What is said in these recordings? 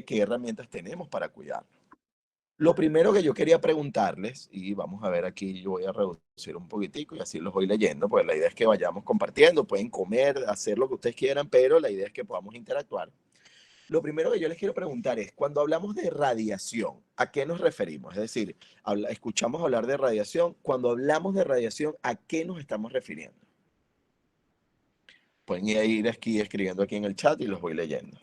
qué herramientas tenemos para cuidarnos. Lo primero que yo quería preguntarles, y vamos a ver aquí, yo voy a reducir un poquitico y así los voy leyendo, pues la idea es que vayamos compartiendo, pueden comer, hacer lo que ustedes quieran, pero la idea es que podamos interactuar. Lo primero que yo les quiero preguntar es, cuando hablamos de radiación, ¿a qué nos referimos? Es decir, escuchamos hablar de radiación, cuando hablamos de radiación, ¿a qué nos estamos refiriendo? Pueden ir aquí escribiendo aquí en el chat y los voy leyendo.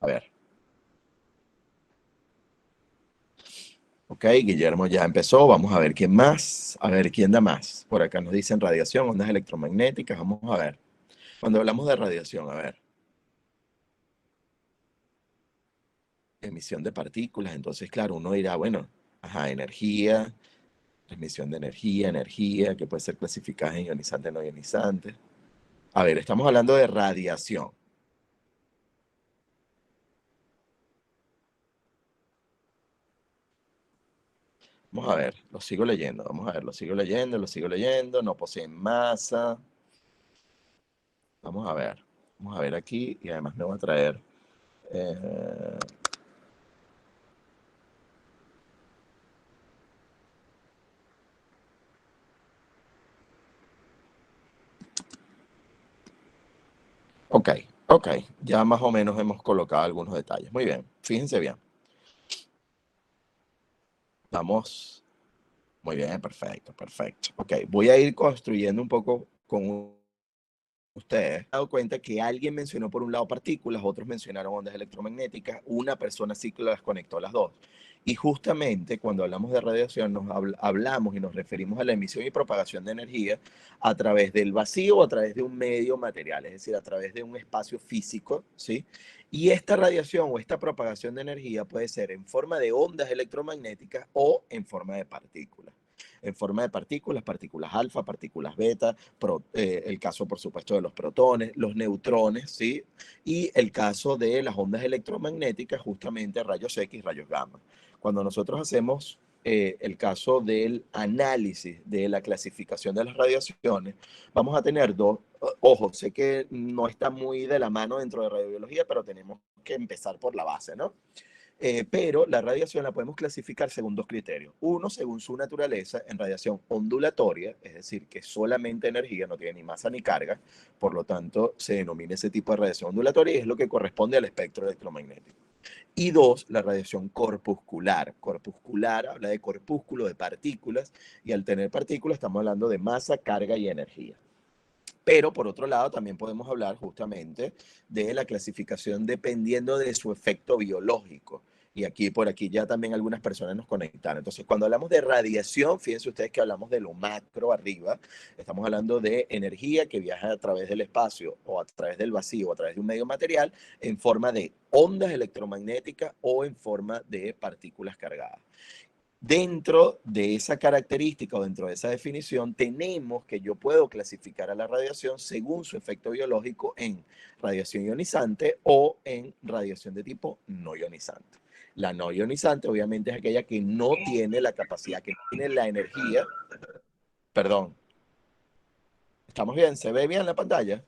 A ver. Ok, Guillermo ya empezó. Vamos a ver quién más. A ver quién da más. Por acá nos dicen radiación, ondas electromagnéticas. Vamos a ver. Cuando hablamos de radiación, a ver. Emisión de partículas. Entonces, claro, uno dirá, bueno, ajá, energía, transmisión de energía, energía, que puede ser clasificada en ionizante, no ionizante. A ver, estamos hablando de radiación. Vamos a ver, lo sigo leyendo. Vamos a ver, lo sigo leyendo, lo sigo leyendo. No poseen masa. Vamos a ver. Vamos a ver aquí y además me voy a traer. eh, Ok, ok. Ya más o menos hemos colocado algunos detalles. Muy bien, fíjense bien. Vamos. Muy bien, perfecto, perfecto. Ok, voy a ir construyendo un poco con ustedes. Me he dado cuenta que alguien mencionó por un lado partículas, otros mencionaron ondas electromagnéticas, una persona sí que las conectó las dos. Y justamente cuando hablamos de radiación nos hablamos y nos referimos a la emisión y propagación de energía a través del vacío o a través de un medio material, es decir, a través de un espacio físico, ¿sí? Y esta radiación o esta propagación de energía puede ser en forma de ondas electromagnéticas o en forma de partículas. En forma de partículas, partículas alfa, partículas beta, el caso, por supuesto, de los protones, los neutrones, ¿sí? Y el caso de las ondas electromagnéticas, justamente rayos X, rayos gamma. Cuando nosotros hacemos el caso del análisis de la clasificación de las radiaciones, vamos a tener dos, ojo, sé que no está muy de la mano dentro de radiobiología, pero tenemos que empezar por la base, ¿no? Pero la radiación la podemos clasificar según dos criterios. Uno, según su naturaleza, en radiación ondulatoria, es decir, que solamente energía, no tiene ni masa ni carga, por lo tanto se denomina ese tipo de radiación ondulatoria y es lo que corresponde al espectro electromagnético. Y dos, la radiación corpuscular. Corpuscular habla de corpúsculo, de partículas, y al tener partículas estamos hablando de masa, carga y energía. Pero por otro lado, también podemos hablar justamente de la clasificación dependiendo de su efecto biológico. Y aquí, por aquí ya también algunas personas nos conectaron. Entonces, cuando hablamos de radiación, fíjense ustedes que hablamos de lo macro arriba, estamos hablando de energía que viaja a través del espacio o a través del vacío o a través de un medio material en forma de ondas electromagnéticas o en forma de partículas cargadas. Dentro de esa característica o dentro de esa definición, tenemos que yo puedo clasificar a la radiación según su efecto biológico en radiación ionizante o en radiación de tipo no ionizante. La no ionizante obviamente es aquella que no tiene la capacidad, que no tiene la energía. Perdón, ¿estamos bien? ¿Se ve bien la pantalla?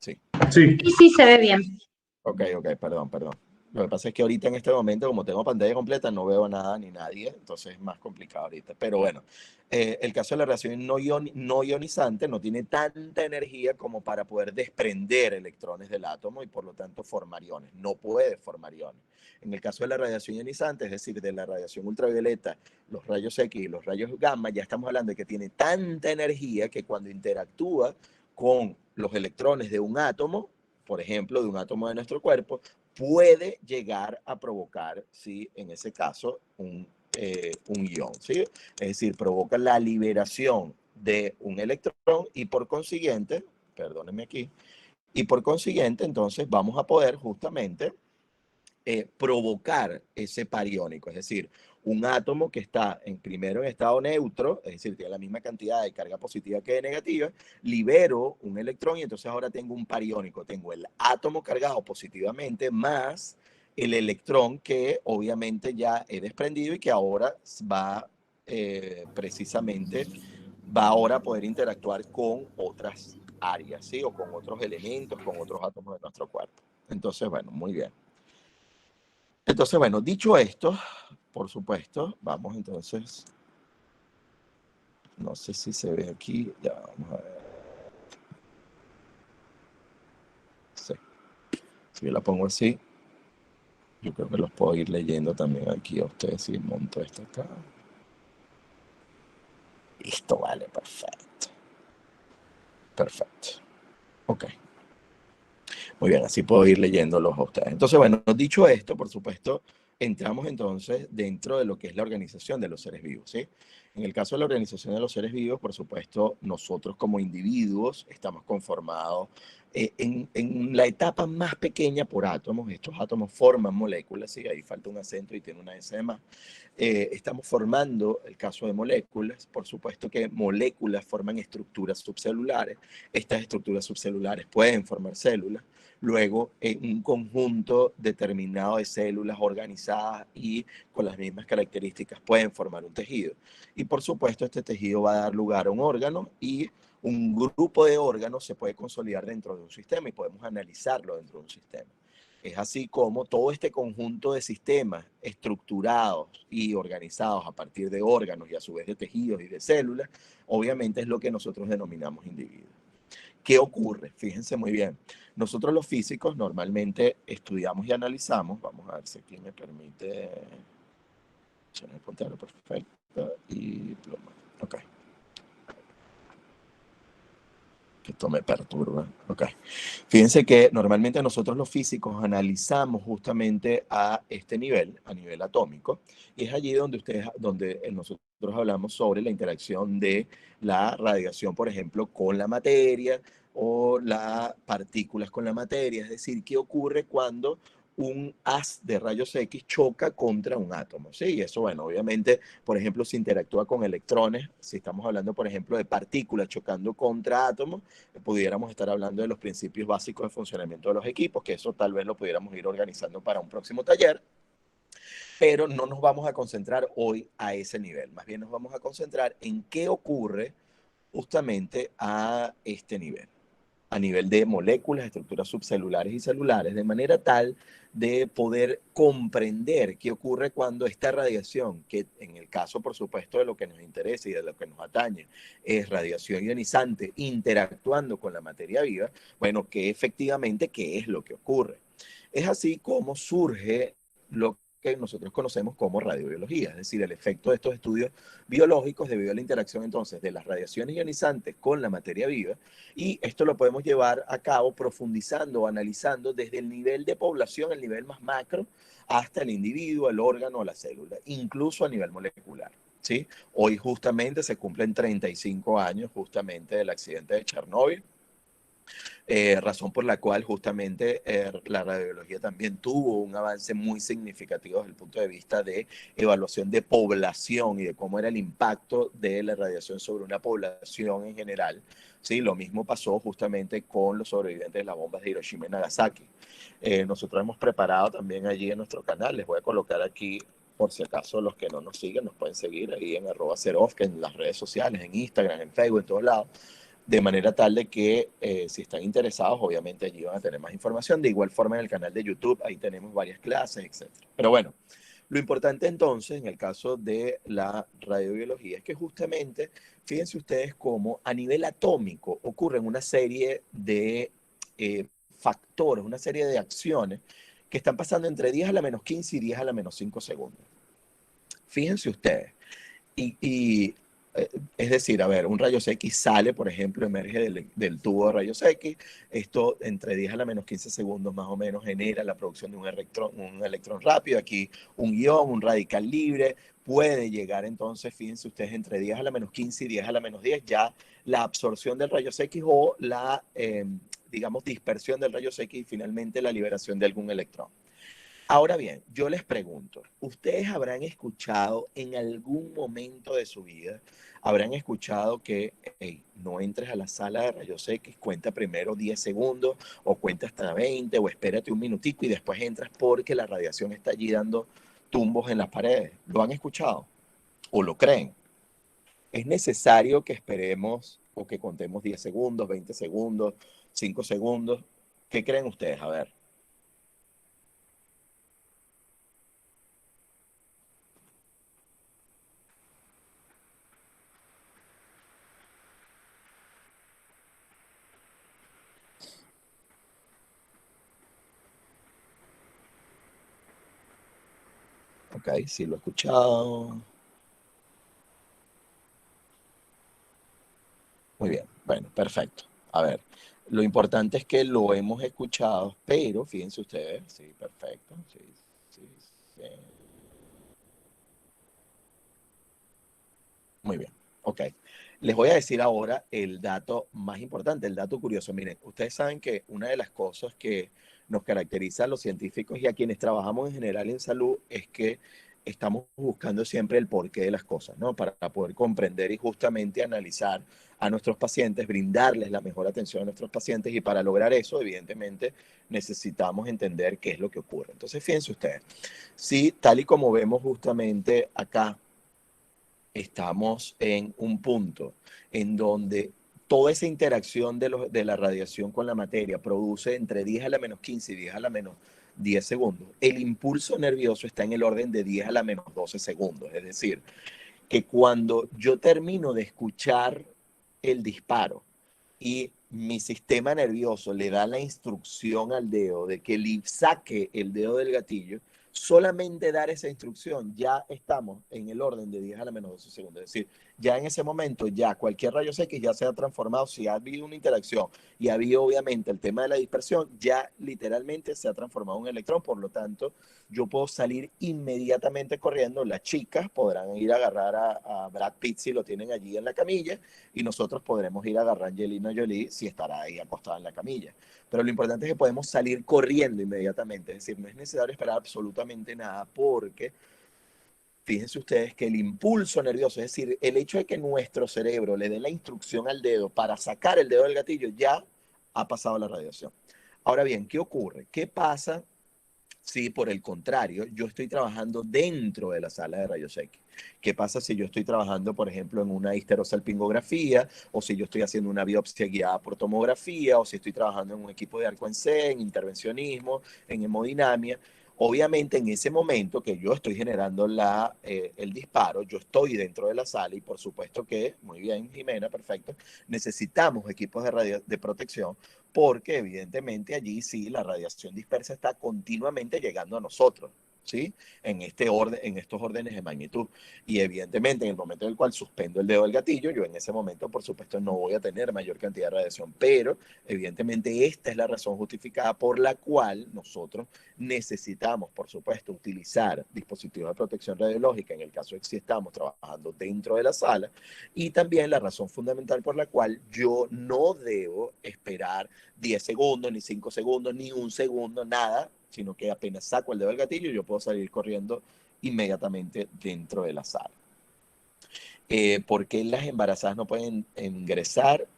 Sí. Sí. Sí, sí, se ve bien. Ok, perdón, perdón. Lo que pasa es que ahorita en este momento, como tengo pantalla completa, no veo nada ni nadie, entonces es más complicado ahorita. Pero bueno, el caso de la radiación no ionizante no tiene tanta energía como para poder desprender electrones del átomo y por lo tanto formar iones. No puede formar iones. En el caso de la radiación ionizante, es decir, de la radiación ultravioleta, los rayos X y los rayos gamma, ya estamos hablando de que tiene tanta energía que cuando interactúa con los electrones de un átomo, por ejemplo, de un átomo de nuestro cuerpo, puede llegar a provocar, ¿sí? En ese caso, un ion, ¿sí? Es decir, provoca la liberación de un electrón y por consiguiente, perdónenme aquí, y por consiguiente, entonces vamos a poder justamente provocar ese par iónico, es decir, un átomo que está primero en estado neutro, es decir, tiene la misma cantidad de carga positiva que de negativa, libero un electrón y entonces ahora tengo un par iónico, tengo el átomo cargado positivamente más el electrón que obviamente ya he desprendido y que ahora va precisamente, va ahora a poder interactuar con otras áreas, ¿sí? O con otros elementos, con otros átomos de nuestro cuerpo. Entonces, bueno, muy bien. Entonces, bueno, dicho esto, por supuesto, vamos entonces, no sé si se ve aquí, ya vamos a ver. Sí. Si yo la pongo así, yo creo que los puedo ir leyendo también aquí a ustedes si monto esto acá. Listo, vale, perfecto. Perfecto. Ok. Muy bien, así puedo ir leyéndolos a ustedes. Entonces, bueno, dicho esto, por supuesto, entramos entonces dentro de lo que es la organización de los seres vivos, ¿sí? En el caso de la organización de los seres vivos, por supuesto, nosotros como individuos estamos conformados en la etapa más pequeña por átomos. Estos átomos forman moléculas, ¿sí? Ahí falta un acento y tiene una S de más. Estamos formando, el caso de moléculas, por supuesto que moléculas forman estructuras subcelulares. Estas estructuras subcelulares pueden formar células. Luego, en un conjunto determinado de células organizadas y con las mismas características pueden formar un tejido. Y por supuesto, este tejido va a dar lugar a un órgano y un grupo de órganos se puede consolidar dentro de un sistema y podemos analizarlo dentro de un sistema. Es así como todo este conjunto de sistemas estructurados y organizados a partir de órganos y a su vez de tejidos y de células, obviamente es lo que nosotros denominamos individuos. ¿Qué ocurre? Fíjense muy bien. Nosotros los físicos normalmente estudiamos y analizamos, vamos a ver si aquí me permite, perfecto, y pluma. Ok. Que esto me perturba. Ok. Fíjense que normalmente nosotros los físicos analizamos justamente a este nivel, a nivel atómico, y es allí donde nosotros hablamos sobre la interacción de la radiación, por ejemplo, con la materia o las partículas con la materia, es decir, qué ocurre cuando un haz de rayos X choca contra un átomo, ¿sí? Y eso, bueno, obviamente, por ejemplo, si interactúa con electrones, si estamos hablando, por ejemplo, de partículas chocando contra átomos, pudiéramos estar hablando de los principios básicos de funcionamiento de los equipos, que eso tal vez lo pudiéramos ir organizando para un próximo taller, pero no nos vamos a concentrar hoy a ese nivel, más bien nos vamos a concentrar en qué ocurre justamente a este nivel, a nivel de moléculas, estructuras subcelulares y celulares, de manera tal de poder comprender qué ocurre cuando esta radiación, que en el caso, por supuesto, de lo que nos interesa y de lo que nos atañe, es radiación ionizante interactuando con la materia viva, bueno, que efectivamente, ¿qué es lo que ocurre? Es así como surge lo que nosotros conocemos como radiobiología, es decir, el efecto de estos estudios biológicos debido a la interacción entonces de las radiaciones ionizantes con la materia viva, y esto lo podemos llevar a cabo profundizando o analizando desde el nivel de población, el nivel más macro, hasta el individuo, el órgano o la célula, incluso a nivel molecular. ¿Sí? Hoy justamente se cumplen 35 años justamente del accidente de Chernóbil, razón por la cual justamente la radiología también tuvo un avance muy significativo desde el punto de vista de evaluación de población y de cómo era el impacto de la radiación sobre una población en general. Sí, lo mismo pasó justamente con los sobrevivientes de las bombas de Hiroshima y Nagasaki. Nosotros hemos preparado también allí en nuestro canal, les voy a colocar aquí, por si acaso los que no nos siguen, nos pueden seguir ahí en @Serov, que en las redes sociales, en Instagram, en Facebook, en todos lados, de manera tal de que si están interesados, obviamente allí van a tener más información. De igual forma en el canal de YouTube, ahí tenemos varias clases, etc. Pero bueno, lo importante entonces en el caso de la radiobiología es que justamente, fíjense ustedes cómo a nivel atómico ocurren una serie de factores, una serie de acciones que están pasando entre 10 a la menos 15 y 10 a la menos 5 segundos. Fíjense ustedes. Y es decir, a ver, un rayos X sale, por ejemplo, emerge del tubo de rayos X. Esto entre 10 a la menos 15 segundos más o menos genera la producción de un electrón rápido. Aquí un ion, un radical libre. Puede llegar entonces, fíjense ustedes, entre 10 a la menos 15 y 10 a la menos 10, ya la absorción del rayos X o la, digamos, dispersión del rayos X y finalmente la liberación de algún electrón. Ahora bien, yo les pregunto, ¿ustedes habrán escuchado en algún momento de su vida, habrán escuchado que hey, no entres a la sala de rayos X, cuenta primero 10 segundos o cuenta hasta 20 o espérate un minutico y después entras porque la radiación está allí dando tumbos en las paredes? ¿Lo han escuchado o lo creen? Es necesario que esperemos o que contemos 10 segundos, 20 segundos, 5 segundos. ¿Qué creen ustedes? A ver. Ok, sí lo he escuchado. Muy bien, bueno, perfecto. A ver, lo importante es que lo hemos escuchado, pero fíjense ustedes, sí, perfecto, sí, sí, sí. Muy bien, ok. Les voy a decir ahora el dato más importante, el dato curioso. Miren, ustedes saben que una de las cosas que nos caracteriza a los científicos y a quienes trabajamos en general en salud es que estamos buscando siempre el porqué de las cosas, ¿no? Para poder comprender y justamente analizar a nuestros pacientes, brindarles la mejor atención a nuestros pacientes y para lograr eso, evidentemente, necesitamos entender qué es lo que ocurre. Entonces, fíjense ustedes, sí, tal y como vemos justamente acá estamos en un punto en donde toda esa interacción de la radiación con la materia produce entre 10 a la menos 15 y 10 a la menos 10 segundos. El impulso nervioso está en el orden de 10 a la menos 12 segundos. Es decir, que cuando yo termino de escuchar el disparo y mi sistema nervioso le da la instrucción al dedo de que le saque el dedo del gatillo, solamente dar esa instrucción, ya estamos en el orden de 10 a la menos 12 segundos. Es decir, ya en ese momento, ya cualquier rayos X ya se ha transformado, si ha habido una interacción y ha habido obviamente el tema de la dispersión, ya literalmente se ha transformado en un electrón, por lo tanto, yo puedo salir inmediatamente corriendo, las chicas podrán ir a agarrar a Brad Pitt si lo tienen allí en la camilla, y nosotros podremos ir a agarrar a Angelina Jolie si estará ahí acostada en la camilla. Pero lo importante es que podemos salir corriendo inmediatamente, es decir, no es necesario esperar absolutamente nada porque fíjense ustedes que el impulso nervioso, es decir, el hecho de que nuestro cerebro le dé la instrucción al dedo para sacar el dedo del gatillo, ya ha pasado la radiación. Ahora bien, ¿qué ocurre? ¿Qué pasa si por el contrario yo estoy trabajando dentro de la sala de rayos X? ¿Qué pasa si yo estoy trabajando, por ejemplo, en una histerosalpingografía, o si yo estoy haciendo una biopsia guiada por tomografía, o si estoy trabajando en un equipo de arco en C, en intervencionismo, en hemodinamia? Obviamente en ese momento que yo estoy generando el disparo, yo estoy dentro de la sala y por supuesto que, muy bien Jimena, perfecto, necesitamos equipos de protección porque evidentemente allí sí la radiación dispersa está continuamente llegando a nosotros, ¿sí? En este orden, en estos órdenes de magnitud. Y evidentemente en el momento en el cual suspendo el dedo del gatillo, yo en ese momento por supuesto no voy a tener mayor cantidad de radiación, pero evidentemente esta es la razón justificada por la cual nosotros necesitamos, por supuesto, utilizar dispositivos de protección radiológica en el caso de que si estamos trabajando dentro de la sala, y también la razón fundamental por la cual yo no debo esperar 10 segundos, ni 5 segundos, ni un segundo, nada, sino que apenas saco el dedo del gatillo, yo puedo salir corriendo inmediatamente dentro de la sala. ¿Por qué las embarazadas no pueden ingresar?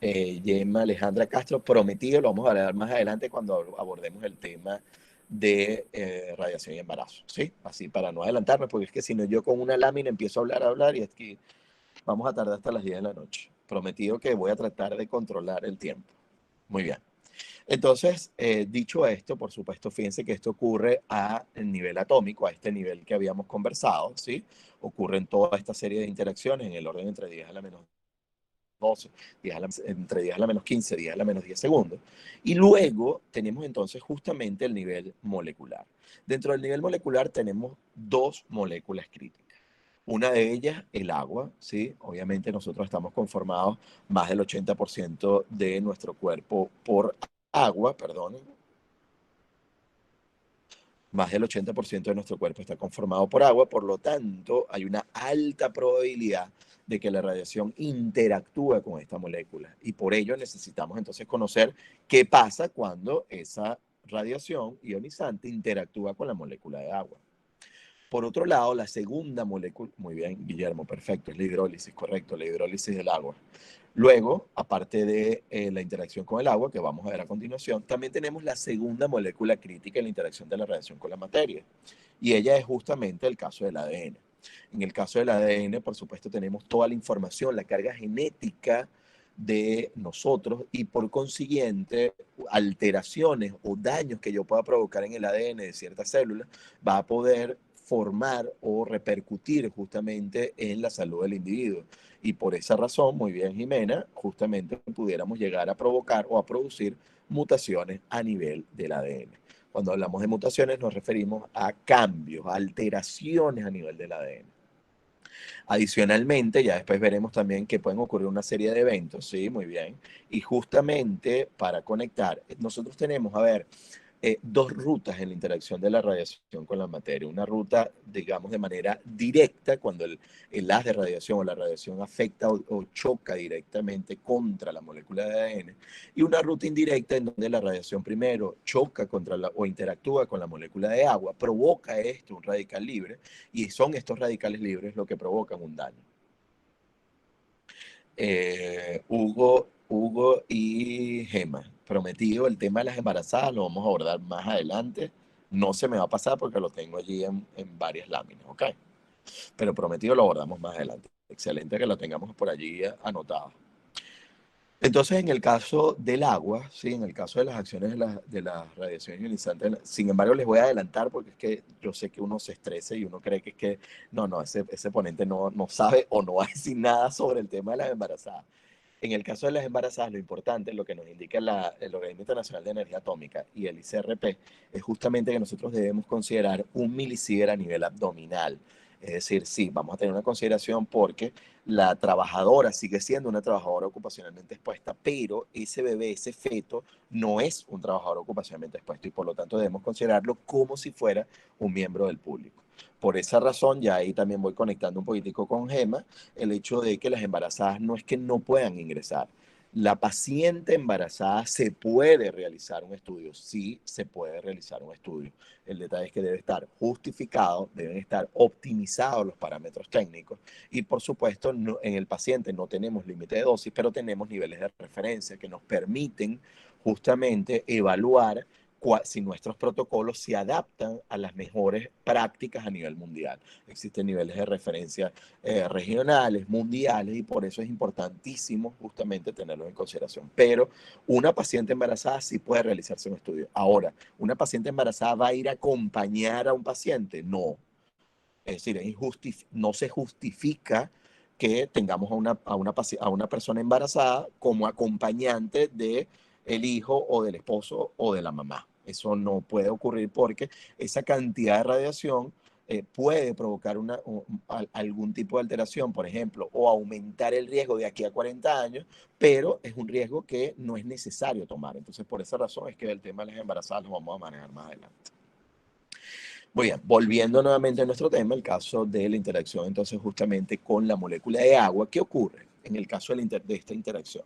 Gemma Alejandra Castro, prometido, lo vamos a hablar más adelante cuando abordemos el tema de radiación y embarazo, ¿sí? Así para no adelantarme, porque es que si no yo con una lámina empiezo a hablar y es que vamos a tardar hasta las 10 de la noche. Prometido que voy a tratar de controlar el tiempo. Muy bien. Entonces, dicho esto, por supuesto, fíjense que esto ocurre a nivel atómico, a este nivel que habíamos conversado, ¿sí? Ocurre en toda esta serie de interacciones en el orden entre 10 a la menos 12, 10 a la, entre 10 a la menos 15, 10 a la menos 10 segundos. Y luego tenemos entonces justamente el nivel molecular. Dentro del nivel molecular tenemos dos moléculas críticas. Una de ellas, el agua, ¿sí? Obviamente nosotros estamos conformados más del 80% de nuestro cuerpo por agua, perdón. Más del 80% de nuestro cuerpo está conformado por agua, por lo tanto, hay una alta probabilidad de que la radiación interactúe con esta molécula. Y por ello necesitamos entonces conocer qué pasa cuando esa radiación ionizante interactúa con la molécula de agua. Por otro lado, la segunda molécula, muy bien, Guillermo, perfecto, es la hidrólisis, correcto, la hidrólisis del agua. Luego, aparte de la interacción con el agua, que vamos a ver a continuación, también tenemos la segunda molécula crítica en la interacción de la radiación con la materia. Y ella es justamente el caso del ADN. En el caso del ADN, por supuesto, tenemos toda la información, la carga genética de nosotros y por consiguiente alteraciones o daños que yo pueda provocar en el ADN de ciertas células va a poder formar o repercutir justamente en la salud del individuo. Y por esa razón, muy bien Jimena, justamente pudiéramos llegar a provocar o a producir mutaciones a nivel del ADN. Cuando hablamos de mutaciones nos referimos a cambios, a alteraciones a nivel del ADN. Adicionalmente, ya después veremos también que pueden ocurrir una serie de eventos, sí, muy bien. Y justamente para conectar, nosotros tenemos, a ver, dos rutas en la interacción de la radiación con la materia. Una ruta, digamos, de manera directa, cuando el haz de radiación o la radiación afecta o choca directamente contra la molécula de ADN. Y una ruta indirecta en donde la radiación primero choca contra o interactúa con la molécula de agua, provoca esto, un radical libre, y son estos radicales libres lo que provocan un daño. Hugo y Gema, prometido el tema de las embarazadas, lo vamos a abordar más adelante. No se me va a pasar porque lo tengo allí en varias láminas, ¿ok? Pero prometido lo abordamos más adelante. Excelente que lo tengamos por allí anotado. Entonces, en el caso del agua, sí, en el caso de las acciones de la radiación ionizante, sin embargo, les voy a adelantar porque es que yo sé que uno se estresa y uno cree que es que, no, ese ponente no sabe o no va a decir nada sobre el tema de las embarazadas. En el caso de las embarazadas, lo importante, lo que nos indica el Organismo Internacional de Energía Atómica y el ICRP, es justamente que nosotros debemos considerar un milisievert a nivel abdominal. Es decir, sí, vamos a tener una consideración porque la trabajadora sigue siendo una trabajadora ocupacionalmente expuesta, pero ese bebé, ese feto, no es un trabajador ocupacionalmente expuesto y por lo tanto debemos considerarlo como si fuera un miembro del público. Por esa razón, ya ahí también voy conectando un poquitico con Gema, el hecho de que las embarazadas no es que no puedan ingresar. La paciente embarazada se puede realizar un estudio, sí se puede realizar un estudio. El detalle es que debe estar justificado, deben estar optimizados los parámetros técnicos y por supuesto en el paciente no tenemos límite de dosis, pero tenemos niveles de referencia que nos permiten justamente evaluar si nuestros protocolos se adaptan a las mejores prácticas a nivel mundial. Existen niveles de referencia regionales, mundiales, y por eso es importantísimo justamente tenerlos en consideración. Pero una paciente embarazada sí puede realizarse un estudio. Ahora, ¿una paciente embarazada va a ir a acompañar a un paciente? No. Es decir, no se justifica que tengamos a una persona embarazada como acompañante de el hijo o del esposo o de la mamá. Eso no puede ocurrir porque esa cantidad de radiación puede provocar algún tipo de alteración, por ejemplo, o aumentar el riesgo de aquí a 40 años, pero es un riesgo que no es necesario tomar. Entonces, por esa razón es que el tema de las embarazadas lo vamos a manejar más adelante. Muy bien, volviendo nuevamente a nuestro tema, el caso de la interacción entonces justamente con la molécula de agua, ¿qué ocurre en el caso de esta interacción?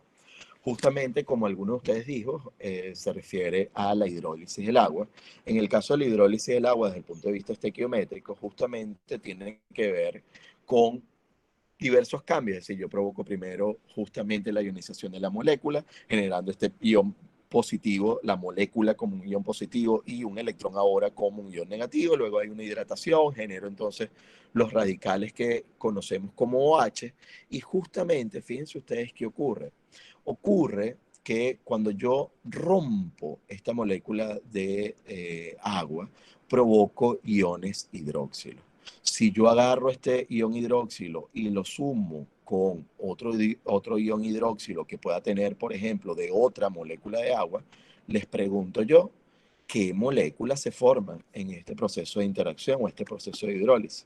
Justamente como alguno de ustedes dijo, se refiere a la hidrólisis del agua. En el caso de la hidrólisis del agua, desde el punto de vista estequiométrico, justamente tiene que ver con diversos cambios. Es decir, yo provoco primero justamente la ionización de la molécula, generando este ion positivo, la molécula como un ion positivo y un electrón ahora como un ion negativo. Luego hay una hidratación, genero entonces los radicales que conocemos como OH. Y justamente, fíjense ustedes qué ocurre. Ocurre que cuando yo rompo esta molécula de agua, provoco iones hidróxilo. Si yo agarro este ion hidróxilo y lo sumo con otro ion hidróxilo que pueda tener, por ejemplo, de otra molécula de agua, les pregunto yo, ¿qué moléculas se forman en este proceso de interacción o este proceso de hidrólisis?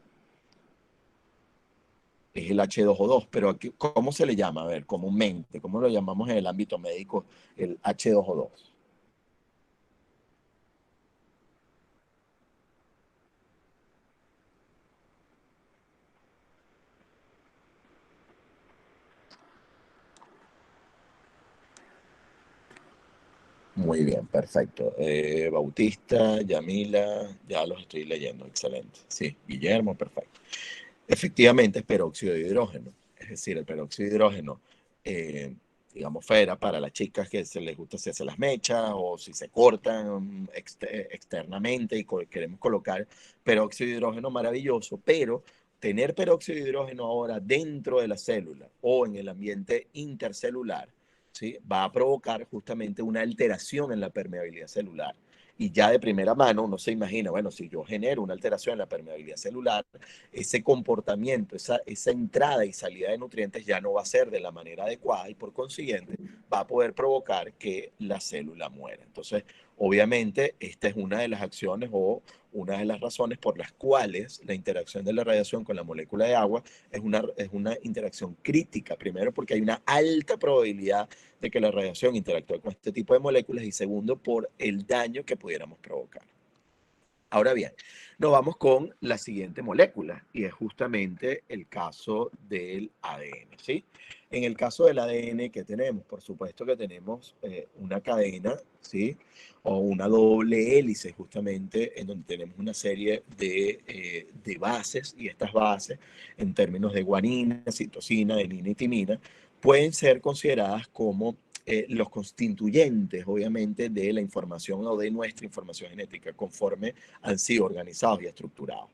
Es el H2O2, pero aquí, ¿cómo se le llama? A ver, comúnmente, ¿cómo lo llamamos en el ámbito médico el H2O2? Muy bien, perfecto. Bautista, Yamila, ya los estoy leyendo, excelente. Sí, Guillermo, perfecto. Efectivamente es peróxido de hidrógeno, es decir, el peróxido de hidrógeno, eh, digamos, fuera para las chicas que se les gusta hacerse las mechas o si se cortan externamente y queremos colocar peróxido de hidrógeno maravilloso, pero tener peróxido de hidrógeno ahora dentro de la célula o en el ambiente intercelular ¿sí? Va a provocar justamente una alteración en la permeabilidad celular. Y ya de primera mano uno se imagina, bueno, si yo genero una alteración en la permeabilidad celular, ese comportamiento, esa entrada y salida de nutrientes ya no va a ser de la manera adecuada y por consiguiente va a poder provocar que la célula muera. Entonces, obviamente, esta es una de las acciones o una de las razones por las cuales la interacción de la radiación con la molécula de agua es una interacción crítica. Primero, porque hay una alta probabilidad de que la radiación interactúe con este tipo de moléculas y segundo, por el daño que pudiéramos provocar. Ahora bien, nos vamos con la siguiente molécula y es justamente el caso del ADN, ¿sí? En el caso del ADN que tenemos, por supuesto que tenemos una cadena, ¿sí? O una doble hélice justamente en donde tenemos una serie de bases y estas bases en términos de guanina, citosina, adenina y timina pueden ser consideradas como los constituyentes, obviamente, de la información o de nuestra información genética, conforme han sido organizados y estructurados.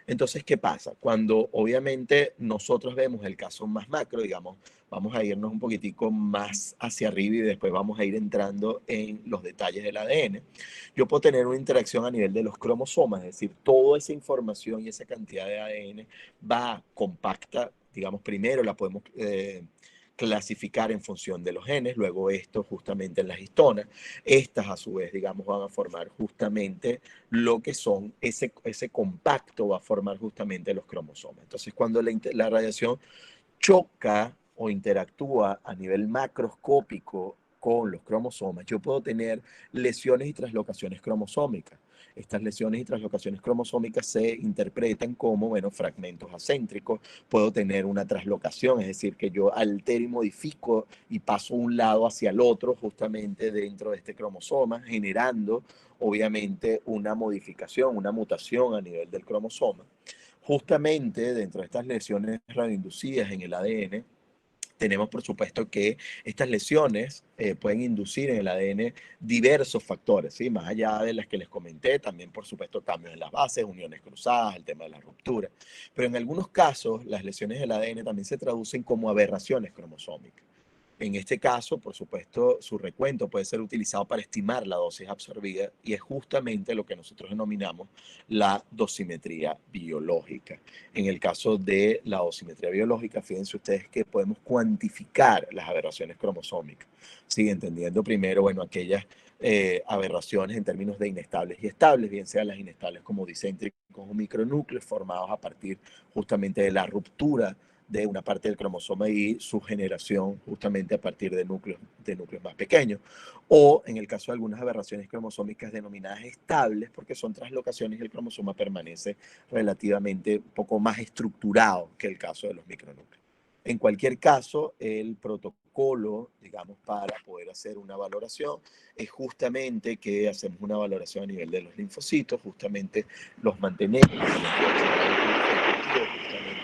Entonces, ¿qué pasa? Cuando obviamente nosotros vemos el caso más macro, digamos, vamos a irnos un poquitico más hacia arriba y después vamos a ir entrando en los detalles del ADN. Yo puedo tener una interacción a nivel de los cromosomas, es decir, toda esa información y esa cantidad de ADN va compacta, digamos, primero la podemos clasificar en función de los genes, luego esto justamente en las histonas. Estas a su vez, digamos, van a formar justamente lo que son, ese compacto va a formar justamente los cromosomas. Entonces, cuando la radiación choca o interactúa a nivel macroscópico con los cromosomas, yo puedo tener lesiones y traslocaciones cromosómicas. Estas lesiones y traslocaciones cromosómicas se interpretan como, bueno, fragmentos acéntricos. Puedo tener una traslocación, es decir, que yo altero y modifico y paso un lado hacia el otro justamente dentro de este cromosoma, generando obviamente una modificación, una mutación a nivel del cromosoma. Justamente dentro de estas lesiones radioinducidas en el ADN, tenemos por supuesto que estas lesiones pueden inducir en el ADN diversos factores, ¿sí? Más allá de las que les comenté, también por supuesto cambios en las bases, uniones cruzadas, el tema de la ruptura. Pero en algunos casos, las lesiones del ADN también se traducen como aberraciones cromosómicas. En este caso, por supuesto, su recuento puede ser utilizado para estimar la dosis absorbida y es justamente lo que nosotros denominamos la dosimetría biológica. En el caso de la dosimetría biológica, fíjense ustedes que podemos cuantificar las aberraciones cromosómicas. Sí, entendiendo primero, bueno, aquellas aberraciones en términos de inestables y estables, bien sean las inestables como discéntricos o micronúcleos formados a partir justamente de la ruptura de una parte del cromosoma y su generación justamente a partir de núcleos más pequeños. O en el caso de algunas aberraciones cromosómicas denominadas estables, porque son traslocaciones y el cromosoma permanece relativamente un poco más estructurado que el caso de los micronúcleos. En cualquier caso, el protocolo, digamos, para poder hacer una valoración es justamente que hacemos una valoración a nivel de los linfocitos, justamente los mantenemos, justamente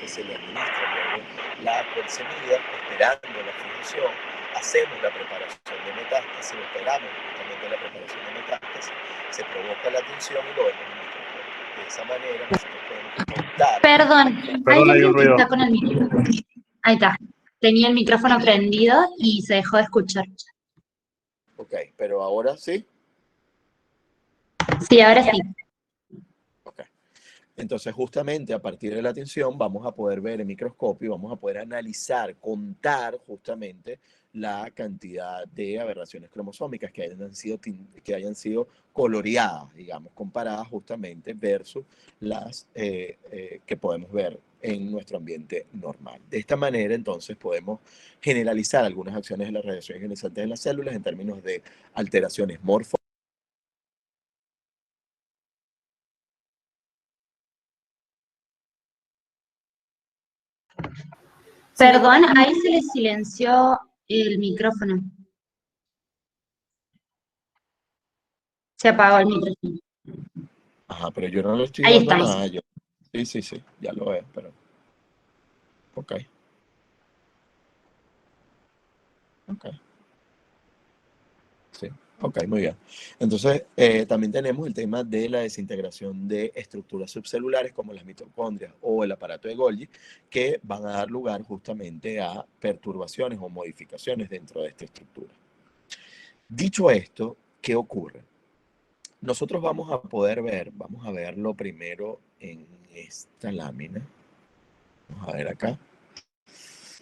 se le administra luego la colsemida, esperando la función, hacemos la preparación de metástasis, esperamos justamente la preparación de metástasis, se provoca la tinción y lo vemos en microscopio. De esa manera nosotros podemos contar. Perdón, hay Perdón, hay un alguien que ruido. está con el micrófono. Ahí está. Tenía el micrófono prendido y se dejó de escuchar. Ok, pero ahora sí. Sí, ahora sí. Ok. Entonces, justamente a partir de la tinción vamos a poder ver en microscopio, vamos a poder analizar, contar justamente la cantidad de aberraciones cromosómicas que hayan sido coloreadas, digamos, comparadas justamente versus las que podemos ver en nuestro ambiente normal. De esta manera, entonces, podemos generalizar algunas acciones de las radiaciones ionizantes en las células en términos de alteraciones morfológicas. Perdón, ahí se le silenció el micrófono. Se apagó el micrófono. Ajá, pero yo no le estoy Ahí dando estamos. nada. Sí, ya lo veo, pero. Ok, ok. Sí. Ok, muy bien. Entonces, también tenemos el tema de la desintegración de estructuras subcelulares como las mitocondrias o el aparato de Golgi, que van a dar lugar justamente a perturbaciones o modificaciones dentro de esta estructura. Dicho esto, ¿qué ocurre? Nosotros vamos a poder ver, vamos a verlo primero en esta lámina. Vamos a ver acá.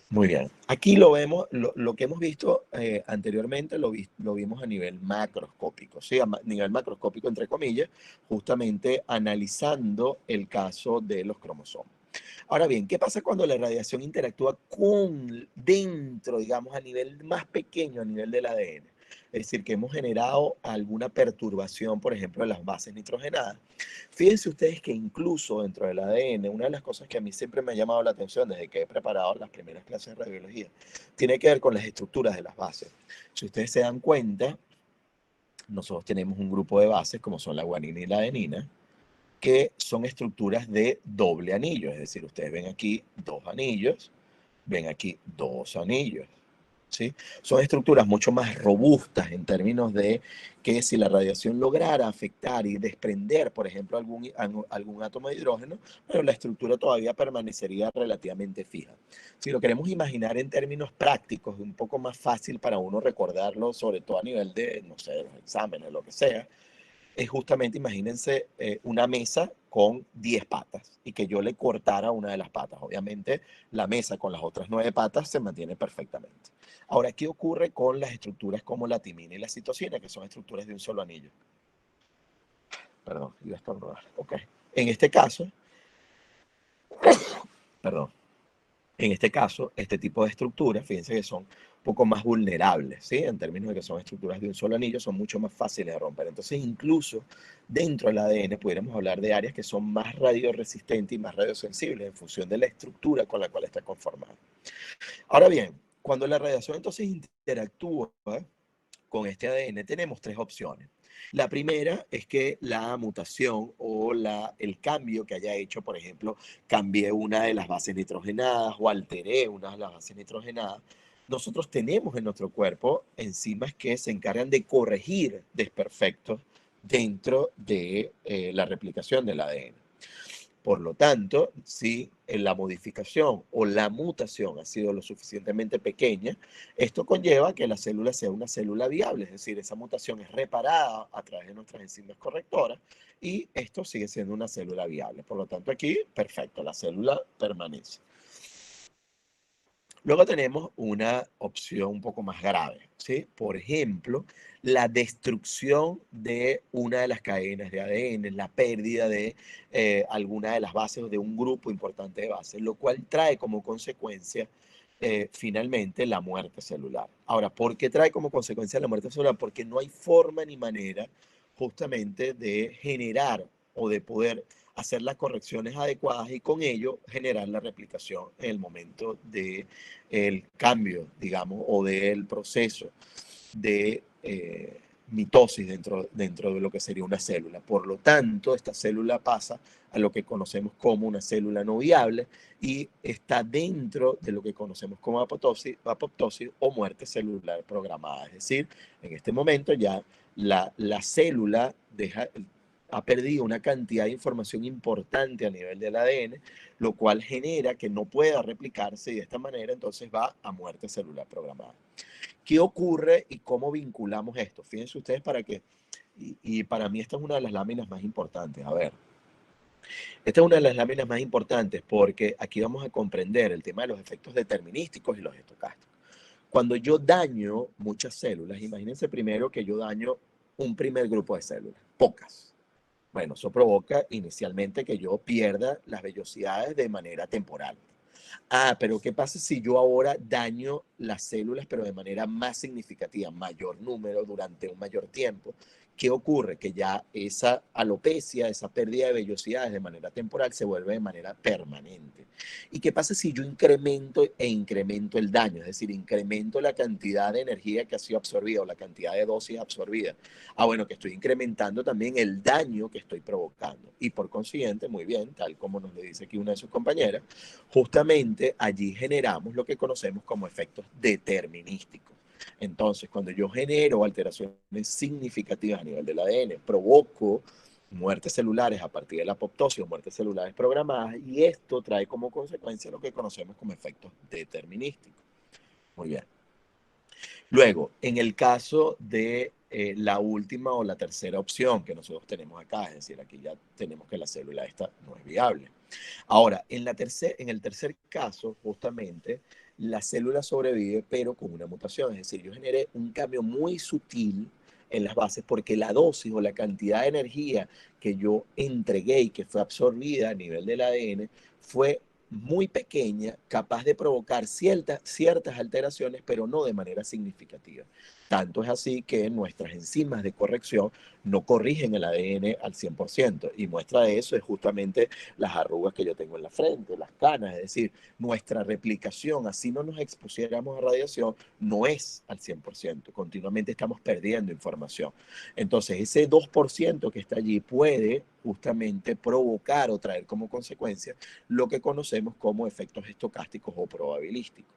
Muy bien. Aquí lo vemos, lo que hemos visto anteriormente lo vimos a nivel macroscópico, ¿sí? A nivel macroscópico, entre comillas, justamente analizando el caso de los cromosomas. Ahora bien, ¿qué pasa cuando la radiación interactúa con dentro, digamos, a nivel más pequeño, a nivel del ADN? Es decir, que hemos generado alguna perturbación, por ejemplo, de las bases nitrogenadas. Fíjense ustedes que incluso dentro del ADN, una de las cosas que a mí siempre me ha llamado la atención desde que he preparado las primeras clases de radiología, tiene que ver con las estructuras de las bases. Si ustedes se dan cuenta, nosotros tenemos un grupo de bases como son la guanina y la adenina, que son estructuras de doble anillo, es decir, ustedes ven aquí dos anillos, ven aquí dos anillos, ¿sí? Son estructuras mucho más robustas en términos de que si la radiación lograra afectar y desprender, por ejemplo, algún átomo de hidrógeno, pero la estructura todavía permanecería relativamente fija. Si lo queremos imaginar en términos prácticos, un poco más fácil para uno recordarlo, sobre todo a nivel de, no sé, los exámenes, lo que sea, es justamente, imagínense, una mesa con 10 patas y que yo le cortara una de las patas. Obviamente, la mesa con las otras 9 patas se mantiene perfectamente. Ahora, ¿qué ocurre con las estructuras como la timina y la citosina, que son estructuras de un solo anillo? Perdón, iba a estornudar. Ok. En este caso, perdón. En este caso, este tipo de estructuras, fíjense que son un poco más vulnerables, ¿sí? En términos de que son estructuras de un solo anillo, son mucho más fáciles de romper. Entonces, incluso dentro del ADN, pudiéramos hablar de áreas que son más radioresistentes y más radiosensibles en función de la estructura con la cual está conformada. Ahora bien, cuando la radiación entonces interactúa con este ADN, tenemos tres opciones. La primera es que la mutación o el cambio que haya hecho, por ejemplo, cambié una de las bases nitrogenadas o alteré una de las bases nitrogenadas. Nosotros tenemos en nuestro cuerpo enzimas que se encargan de corregir desperfectos dentro de la replicación del ADN. Por lo tanto, si la modificación o la mutación ha sido lo suficientemente pequeña, esto conlleva que la célula sea una célula viable, es decir, esa mutación es reparada a través de nuestras enzimas correctoras y esto sigue siendo una célula viable. Por lo tanto, aquí, perfecto, la célula permanece. Luego tenemos una opción un poco más grave, ¿sí? Por ejemplo, la destrucción de una de las cadenas de ADN, la pérdida de alguna de las bases o de un grupo importante de bases, lo cual trae como consecuencia finalmente la muerte celular. Ahora, ¿por qué trae como consecuencia la muerte celular? Porque no hay forma ni manera justamente de generar o de poder hacer las correcciones adecuadas y con ello generar la replicación en el momento de el cambio, digamos, o del proceso de mitosis dentro de lo que sería una célula. Por lo tanto, esta célula pasa a lo que conocemos como una célula no viable y está dentro de lo que conocemos como apoptosis o muerte celular programada. Es decir, en este momento ya la célula ha perdido una cantidad de información importante a nivel del ADN, lo cual genera que no pueda replicarse y de esta manera entonces va a muerte celular programada. ¿Qué ocurre y cómo vinculamos esto? Fíjense ustedes para que, y para mí esta es una de las láminas más importantes. A ver, esta es una de las láminas más importantes porque aquí vamos a comprender el tema de los efectos determinísticos y los estocásticos. Cuando yo daño muchas células, imagínense primero que yo daño un primer grupo de células, pocas. Bueno, eso provoca inicialmente que yo pierda las vellosidades de manera temporal. Ah, pero ¿qué pasa si yo ahora daño las células, pero de manera más significativa, mayor número durante un mayor tiempo? ¿Qué ocurre? Que ya esa alopecia, esa pérdida de vellosidades de manera temporal se vuelve de manera permanente. ¿Y qué pasa si yo incremento el daño? Es decir, incremento la cantidad de energía que ha sido absorbida o la cantidad de dosis absorbida. Ah, bueno, que estoy incrementando también el daño que estoy provocando. Y por consiguiente, muy bien, tal como nos lo dice aquí una de sus compañeras, justamente allí generamos lo que conocemos como efectos determinísticos. Entonces, cuando yo genero alteraciones significativas a nivel del ADN, provoco muertes celulares a partir de la apoptosis o muertes celulares programadas, y esto trae como consecuencia lo que conocemos como efectos determinísticos. Muy bien. Luego, en el caso de la última o la tercera opción que nosotros tenemos acá, es decir, aquí ya tenemos que la célula esta no es viable. Ahora, en el tercer caso, justamente, la célula sobrevive, pero con una mutación. Es decir, yo generé un cambio muy sutil en las bases porque la dosis o la cantidad de energía que yo entregué y que fue absorbida a nivel del ADN fue muy pequeña, capaz de provocar ciertas alteraciones, pero no de manera significativa. Tanto es así que nuestras enzimas de corrección no corrigen el ADN al 100%, y muestra de eso es justamente las arrugas que yo tengo en la frente, las canas, es decir, nuestra replicación, así no nos expusiéramos a radiación, no es al 100%, continuamente estamos perdiendo información. Entonces, ese 2% que está allí puede justamente provocar o traer como consecuencia lo que conocemos como efectos estocásticos o probabilísticos.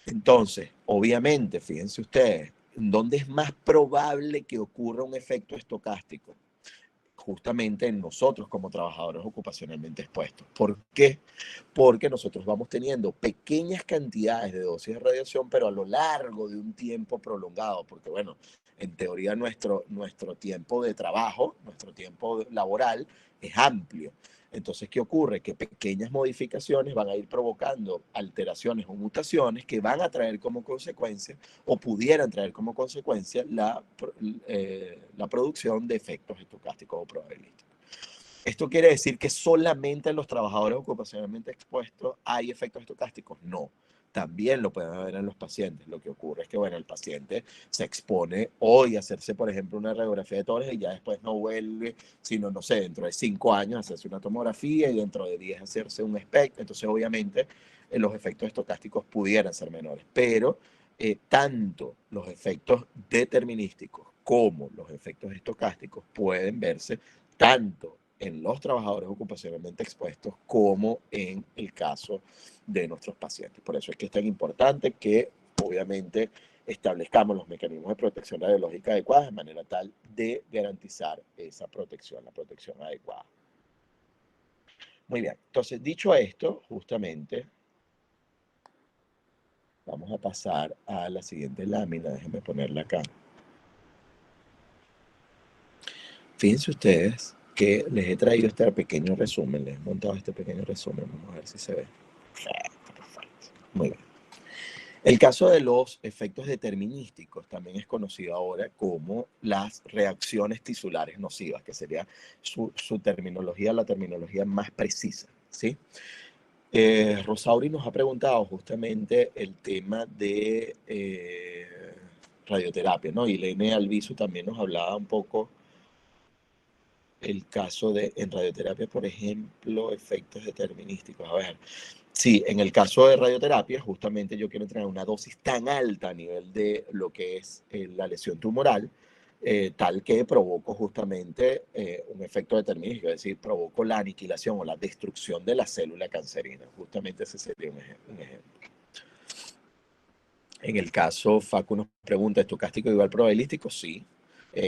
Entonces, obviamente, fíjense ustedes, ¿dónde es más probable que ocurra un efecto estocástico? Justamente en nosotros como trabajadores ocupacionalmente expuestos. ¿Por qué? Porque nosotros vamos teniendo pequeñas cantidades de dosis de radiación, pero a lo largo de un tiempo prolongado, porque bueno, en teoría nuestro tiempo de trabajo, nuestro tiempo laboral es amplio. Entonces, ¿qué ocurre? Que pequeñas modificaciones van a ir provocando alteraciones o mutaciones que van a traer como consecuencia o pudieran traer como consecuencia la producción de efectos estocásticos o probabilísticos. ¿Esto quiere decir que solamente en los trabajadores ocupacionalmente expuestos hay efectos estocásticos? No. También lo pueden haber en los pacientes. Lo que ocurre es que, bueno, el paciente se expone hoy a hacerse, por ejemplo, una radiografía de tórax y ya después no vuelve, sino, no sé, dentro de 5 años a hacerse una tomografía y dentro de 10 hacerse un SPECT. Entonces, obviamente, los efectos estocásticos pudieran ser menores. Pero tanto los efectos determinísticos como los efectos estocásticos pueden verse tanto en los trabajadores ocupacionalmente expuestos como en el caso de nuestros pacientes. Por eso es que es tan importante que obviamente establezcamos los mecanismos de protección radiológica adecuados de manera tal de garantizar esa protección, la protección adecuada. Muy bien, entonces dicho esto, justamente vamos a pasar a la siguiente lámina, déjenme ponerla acá. Fíjense ustedes que les he traído este pequeño resumen, les he montado este pequeño resumen, vamos a ver si se ve. Perfecto. Muy bien. El caso de los efectos determinísticos también es conocido ahora como las reacciones tisulares nocivas, que sería su terminología, la terminología más precisa, ¿sí? Rosauri nos ha preguntado justamente el tema de radioterapia, ¿no? Y Lene Alviso también nos hablaba un poco el caso de, en radioterapia, por ejemplo, efectos determinísticos. A ver, sí, en el caso de radioterapia, justamente yo quiero tener una dosis tan alta a nivel de lo que es la lesión tumoral, tal que provoco justamente un efecto determinístico, es decir, provoco la aniquilación o la destrucción de la célula cancerígena. Justamente ese sería un ejemplo. En el caso, Facu nos pregunta, ¿estocástico igual probabilístico? Sí.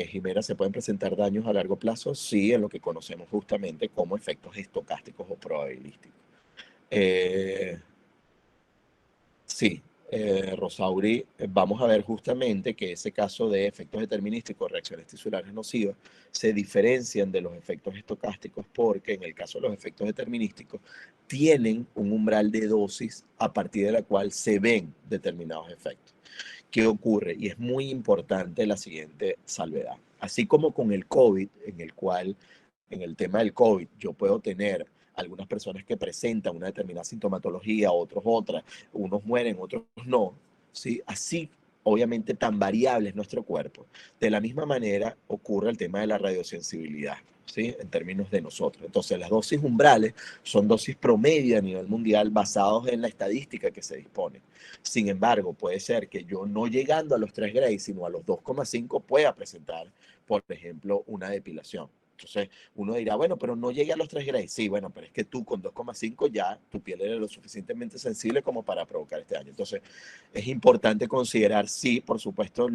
Jimena, ¿se pueden presentar daños a largo plazo? Sí, en lo que conocemos justamente como efectos estocásticos o probabilísticos. Eh, sí, Rosauri, vamos a ver justamente que ese caso de efectos determinísticos, reacciones tisulares nocivas, se diferencian de los efectos estocásticos porque en el caso de los efectos determinísticos tienen un umbral de dosis a partir de la cual se ven determinados efectos. ¿Qué ocurre? Y es muy importante la siguiente salvedad. Así como con el COVID, en el cual, en el tema del COVID, yo puedo tener algunas personas que presentan una determinada sintomatología, otros otra, unos mueren, otros no, ¿sí? Así, obviamente, tan variable es nuestro cuerpo. De la misma manera ocurre el tema de la radiosensibilidad, ¿sí? En términos de nosotros. Entonces, las dosis umbrales son dosis promedio a nivel mundial basados en la estadística que se dispone. Sin embargo, puede ser que yo no llegando a los 3 grays, sino a los 2,5 pueda presentar, por ejemplo, una depilación. Entonces, uno dirá, bueno, pero no llegué a los 3 grays. Sí, bueno, pero es que tú con 2,5 ya tu piel era lo suficientemente sensible como para provocar este daño. Entonces, es importante considerar, sí, por supuesto,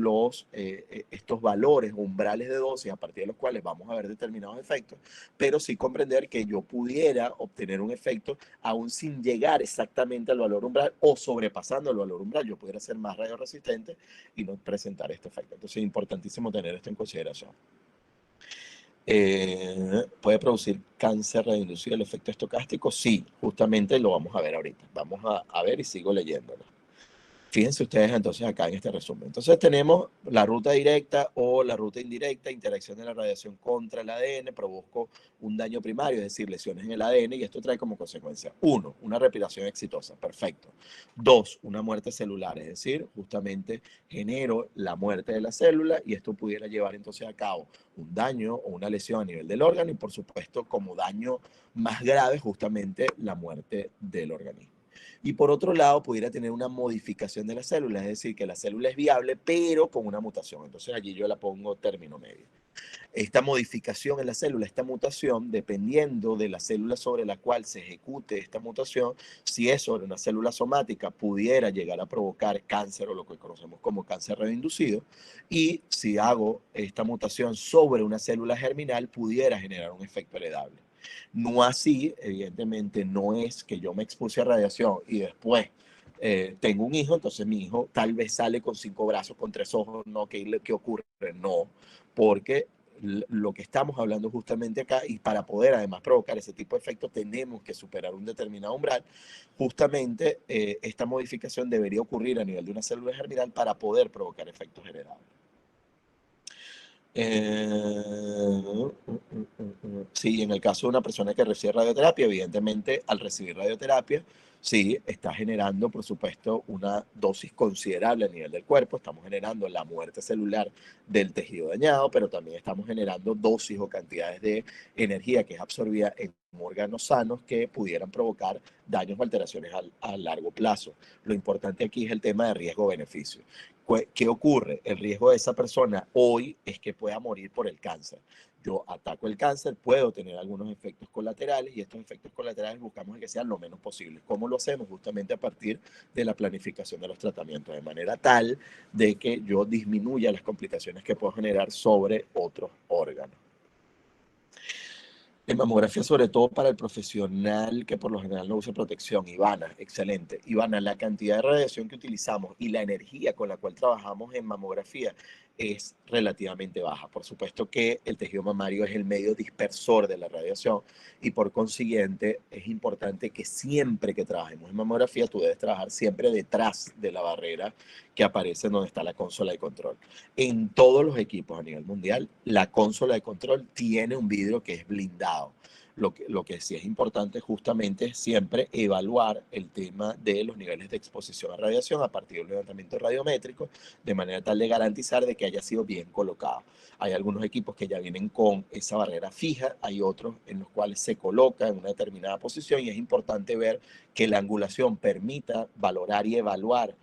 estos valores, umbrales de dosis a partir de los cuales vamos a ver determinados efectos, pero sí comprender que yo pudiera obtener un efecto aún sin llegar exactamente al valor umbral o sobrepasando el valor umbral. Yo pudiera ser más radioresistente y no presentar este efecto. Entonces, es importantísimo tener esto en consideración. ¿Puede producir cáncer reinducido el efecto estocástico? Sí, justamente lo vamos a ver ahorita. Vamos a ver y sigo leyéndolo. Fíjense ustedes entonces acá en este resumen. Entonces tenemos la ruta directa o la ruta indirecta, interacción de la radiación contra el ADN, provoca un daño primario, es decir, lesiones en el ADN, y esto trae como consecuencia, 1, una respiración exitosa, perfecto. 2, una muerte celular, es decir, justamente genero la muerte de la célula y esto pudiera llevar entonces a cabo un daño o una lesión a nivel del órgano y por supuesto como daño más grave justamente la muerte del organismo. Y por otro lado, pudiera tener una modificación de la célula, es decir, que la célula es viable, pero con una mutación. Entonces allí yo la pongo término medio. Esta modificación en la célula, esta mutación, dependiendo de la célula sobre la cual se ejecute esta mutación, si es sobre una célula somática, pudiera llegar a provocar cáncer o lo que conocemos como cáncer reinducido. Y si hago esta mutación sobre una célula germinal, pudiera generar un efecto heredable. No así, evidentemente, no es que yo me expuse a radiación y después tengo un hijo, entonces mi hijo tal vez sale con 5 brazos, con 3 ojos, no, ¿qué ocurre? No, porque lo que estamos hablando justamente acá, y para poder además provocar ese tipo de efectos, tenemos que superar un determinado umbral. Justamente esta modificación debería ocurrir a nivel de una célula germinal para poder provocar efectos heredables. Sí, en el caso de una persona que recibe radioterapia, evidentemente al recibir radioterapia, sí, está generando, por supuesto, una dosis considerable a nivel del cuerpo, estamos generando la muerte celular del tejido dañado, pero también estamos generando dosis o cantidades de energía que es absorbida en órganos sanos que pudieran provocar daños o alteraciones a largo plazo. Lo importante aquí es el tema de riesgo-beneficio. ¿Qué ocurre? El riesgo de esa persona hoy es que pueda morir por el cáncer. Yo ataco el cáncer, puedo tener algunos efectos colaterales y estos efectos colaterales buscamos que sean lo menos posible. ¿Cómo lo hacemos? Justamente a partir de la planificación de los tratamientos, de manera tal de que yo disminuya las complicaciones que puedo generar sobre otros órganos. En mamografía, sobre todo para el profesional que por lo general no usa protección. Ivana, excelente. Ivana, la cantidad de radiación que utilizamos y la energía con la cual trabajamos en mamografía es relativamente baja. Por supuesto que el tejido mamario es el medio dispersor de la radiación y por consiguiente es importante que siempre que trabajemos en mamografía tú debes trabajar siempre detrás de la barrera que aparece donde está la consola de control. En todos los equipos a nivel mundial, la consola de control tiene un vidrio que es blindado. Lo que sí es importante justamente es siempre evaluar el tema de los niveles de exposición a radiación a partir del levantamiento radiométrico, de manera tal de garantizar de que haya sido bien colocado. Hay algunos equipos que ya vienen con esa barrera fija, hay otros en los cuales se coloca en una determinada posición y es importante ver que la angulación permita valorar y evaluar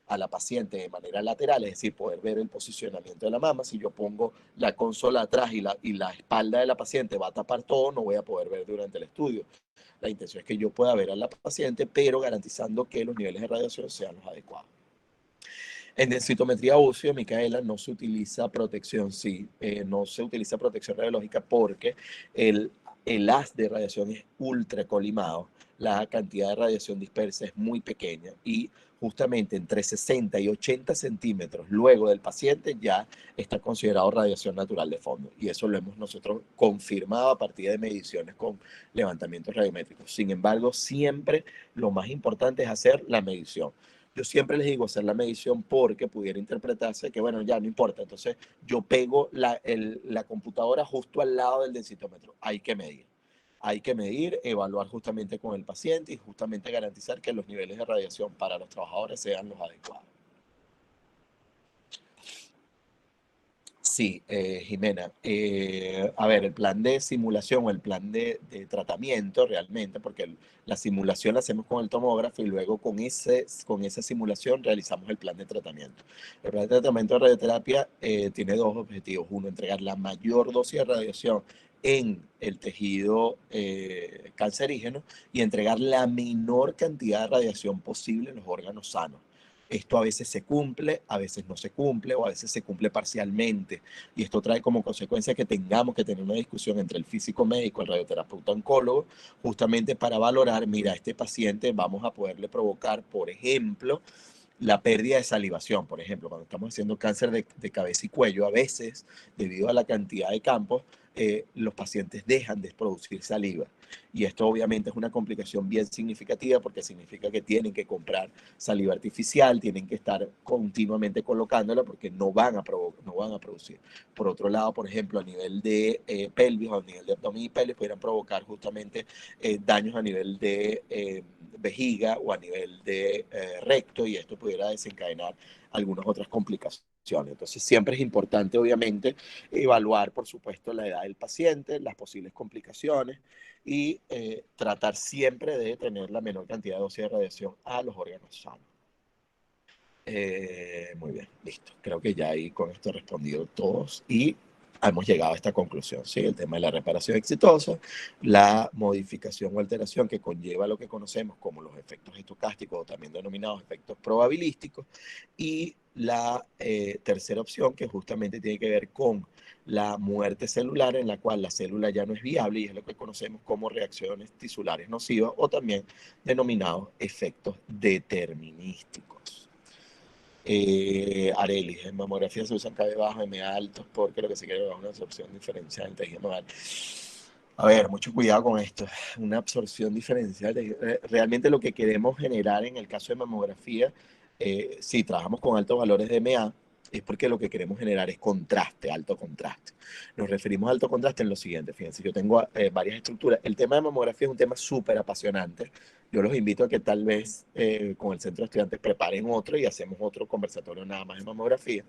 a la paciente de manera lateral, es decir, poder ver el posicionamiento de la mama. Si yo pongo la consola atrás y la espalda de la paciente va a tapar todo, no voy a poder ver durante el estudio. La intención es que yo pueda ver a la paciente, pero garantizando que los niveles de radiación sean los adecuados. En densitometría ósea, Micaela, no se utiliza protección, sí, no se utiliza protección radiológica porque el haz de radiación es ultra colimado, la cantidad de radiación dispersa es muy pequeña y justamente entre 60 y 80 centímetros luego del paciente ya está considerado radiación natural de fondo y eso lo hemos nosotros confirmado a partir de mediciones con levantamientos radiométricos. Sin embargo, siempre lo más importante es hacer la medición. Yo siempre les digo hacer la medición porque pudiera interpretarse que, bueno, ya no importa. Entonces, yo pego la computadora justo al lado del densitómetro. Hay que medir. Hay que medir, evaluar justamente con el paciente y justamente garantizar que los niveles de radiación para los trabajadores sean los adecuados. Sí, Jimena. A ver, el plan de simulación o el plan de tratamiento realmente, porque la simulación la hacemos con el tomógrafo y luego con esa simulación realizamos el plan de tratamiento. El plan de tratamiento de radioterapia tiene dos objetivos. Uno, entregar la mayor dosis de radiación en el tejido cancerígeno y entregar la menor cantidad de radiación posible en los órganos sanos. Esto a veces se cumple, a veces no se cumple o a veces se cumple parcialmente. Y esto trae como consecuencia que tengamos que tener una discusión entre el físico médico, el radioterapeuta oncólogo, justamente para valorar, mira, a este paciente vamos a poderle provocar, por ejemplo, la pérdida de salivación. Por ejemplo, cuando estamos haciendo cáncer de cabeza y cuello, a veces, debido a la cantidad de campos, los pacientes dejan de producir saliva. Y esto obviamente es una complicación bien significativa porque significa que tienen que comprar saliva artificial, tienen que estar continuamente colocándola porque no van a producir. Por otro lado, por ejemplo, a nivel de pelvis o a nivel de abdomen y pelvis, pudieran provocar justamente daños a nivel de vejiga o a nivel de recto, y esto pudiera desencadenar algunas otras complicaciones. Entonces siempre es importante, obviamente, evaluar, por supuesto, la edad del paciente, las posibles complicaciones y tratar siempre de tener la menor cantidad de dosis de radiación a los órganos sanos. Muy bien, listo. Creo que ya ahí con esto he respondido todos y hemos llegado a esta conclusión, ¿sí? El tema de la reparación exitosa, la modificación o alteración que conlleva lo que conocemos como los efectos estocásticos o también denominados efectos probabilísticos, y la tercera opción que justamente tiene que ver con la muerte celular, en la cual la célula ya no es viable y es lo que conocemos como reacciones tisulares nocivas o también denominados efectos determinísticos. Arelis, en mamografía se usan KB bajo, M altos, porque lo que se quiere es una absorción diferencial del tejido mamal. A ver, mucho cuidado con esto. Una absorción diferencial. Realmente lo que queremos generar en el caso de mamografía, si trabajamos con altos valores de MA, es porque lo que queremos generar es contraste, alto contraste. Nos referimos a alto contraste en lo siguiente. Fíjense, yo tengo varias estructuras. El tema de mamografía es un tema súper apasionante. Yo los invito a que tal vez con el centro de estudiantes preparen otro y hacemos otro conversatorio nada más de mamografía,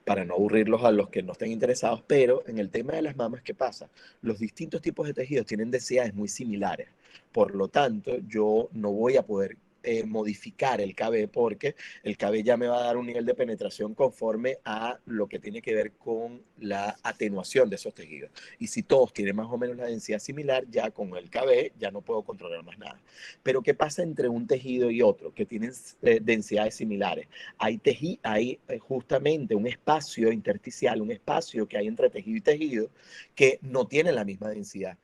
para no aburrirlos a los que no estén interesados. Pero en el tema de las mamas, ¿qué pasa? Los distintos tipos de tejidos tienen densidades muy similares. Por lo tanto, yo no voy a poder modificar el KB porque el KB ya me va a dar un nivel de penetración conforme a lo que tiene que ver con la atenuación de esos tejidos. Y si todos tienen más o menos la densidad similar, ya con el KB ya no puedo controlar más nada. Pero ¿qué pasa entre un tejido y otro que tienen densidades similares? Hay justamente un espacio intersticial, un espacio que hay entre tejido y tejido que no tiene la misma densidad.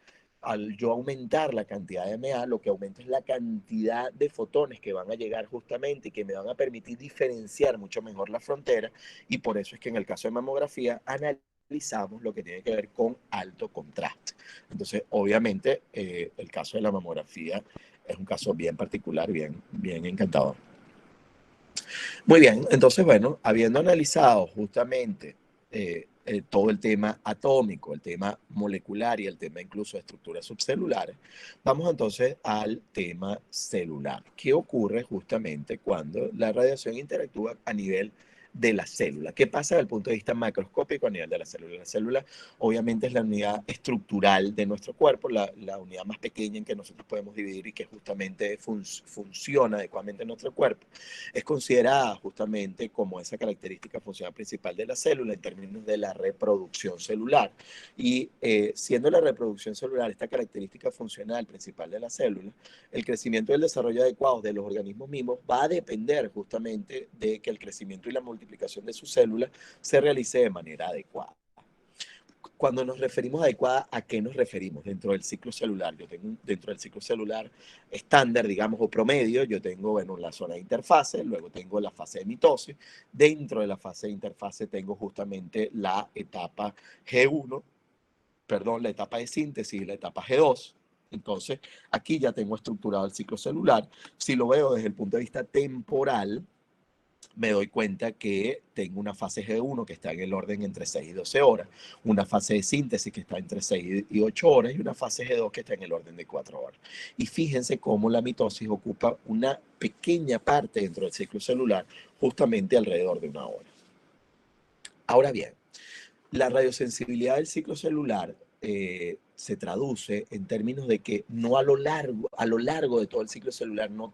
Al yo aumentar la cantidad de MA, lo que aumenta es la cantidad de fotones que van a llegar justamente y que me van a permitir diferenciar mucho mejor la frontera, y por eso es que en el caso de mamografía analizamos lo que tiene que ver con alto contraste. Entonces, obviamente, el caso de la mamografía es un caso bien particular, bien encantador. Muy bien, entonces, bueno, habiendo analizado justamente todo el tema atómico, el tema molecular y el tema incluso de estructuras subcelulares, vamos entonces al tema celular. ¿Qué ocurre justamente cuando la radiación interactúa a nivel de la célula? ¿Qué pasa desde el punto de vista macroscópico a nivel de la célula? La célula obviamente es la unidad estructural de nuestro cuerpo, la unidad más pequeña en que nosotros podemos dividir y que justamente funciona adecuadamente en nuestro cuerpo. Es considerada justamente como esa característica funcional principal de la célula en términos de la reproducción celular. Y siendo la reproducción celular esta característica funcional principal de la célula, el crecimiento y el desarrollo adecuados de los organismos mismos va a depender justamente de que el crecimiento y la multiplicación de sus células se realice de manera adecuada. Cuando nos referimos adecuada, ¿a qué nos referimos? Dentro del ciclo celular, yo tengo dentro del ciclo celular estándar, digamos, o promedio, yo tengo, bueno, la zona de interfase, luego tengo la fase de mitosis. Dentro de la fase de interfase tengo justamente la etapa G1, perdón, la etapa de síntesis y la etapa G2. Entonces, aquí ya tengo estructurado el ciclo celular. Si lo veo desde el punto de vista temporal, me doy cuenta que tengo una fase G1 que está en el orden entre 6 y 12 horas, una fase de síntesis que está entre 6 y 8 horas y una fase G2 que está en el orden de 4 horas. Y fíjense cómo la mitosis ocupa una pequeña parte dentro del ciclo celular, justamente alrededor de una hora. Ahora bien, la radiosensibilidad del ciclo celular se traduce en términos de que no a lo largo de todo el ciclo celular no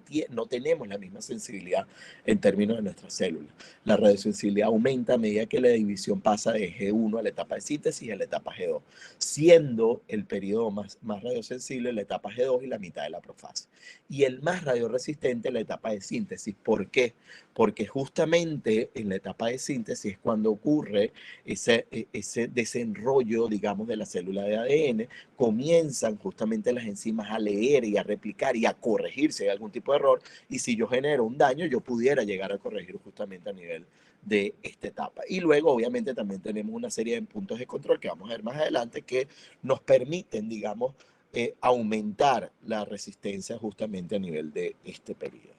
tenemos la misma sensibilidad en términos de nuestras células. La radiosensibilidad aumenta a medida que la división pasa de G1 a la etapa de síntesis y a la etapa G2, siendo el periodo más radiosensible la etapa G2 y la mitad de la profase. Y el más radioresistente la etapa de síntesis. ¿Por qué? Porque justamente en la etapa de síntesis es cuando ocurre ese desenrollo, digamos, de la célula de ADN, comienzan justamente las enzimas a leer y a replicar y a corregir si hay algún tipo de error, y si yo genero un daño, yo pudiera llegar a corregir justamente a nivel de esta etapa. Y luego, obviamente, también tenemos una serie de puntos de control que vamos a ver más adelante que nos permiten, digamos, aumentar la resistencia justamente a nivel de este periodo.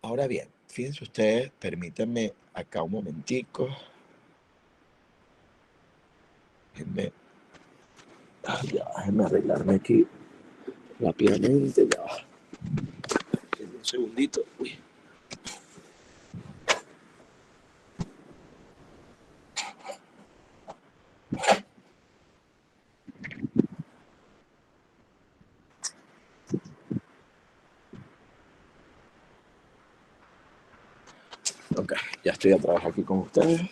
Ahora bien, fíjense ustedes, permítanme acá un momentico. Déjenme arreglarme aquí rápidamente. Ya va. Un segundito. Uy. Ok, ya estoy a trabajar aquí con ustedes.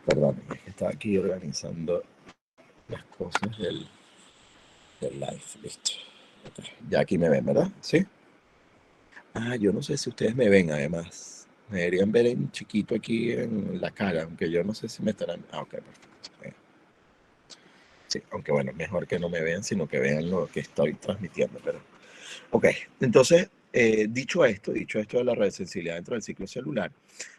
Perdón, es que estaba aquí organizando las cosas del live. Listo. Okay. Ya aquí me ven, ¿verdad? ¿Sí? Ah, yo no sé si ustedes me ven, además. Me deberían ver en chiquito aquí en la cara, aunque yo no sé si me estarán... Ah, ok, perfecto. Sí, aunque bueno, mejor que no me vean, sino que vean lo que estoy transmitiendo. Pero... Ok, entonces, dicho esto de la radiosensibilidad dentro del ciclo celular,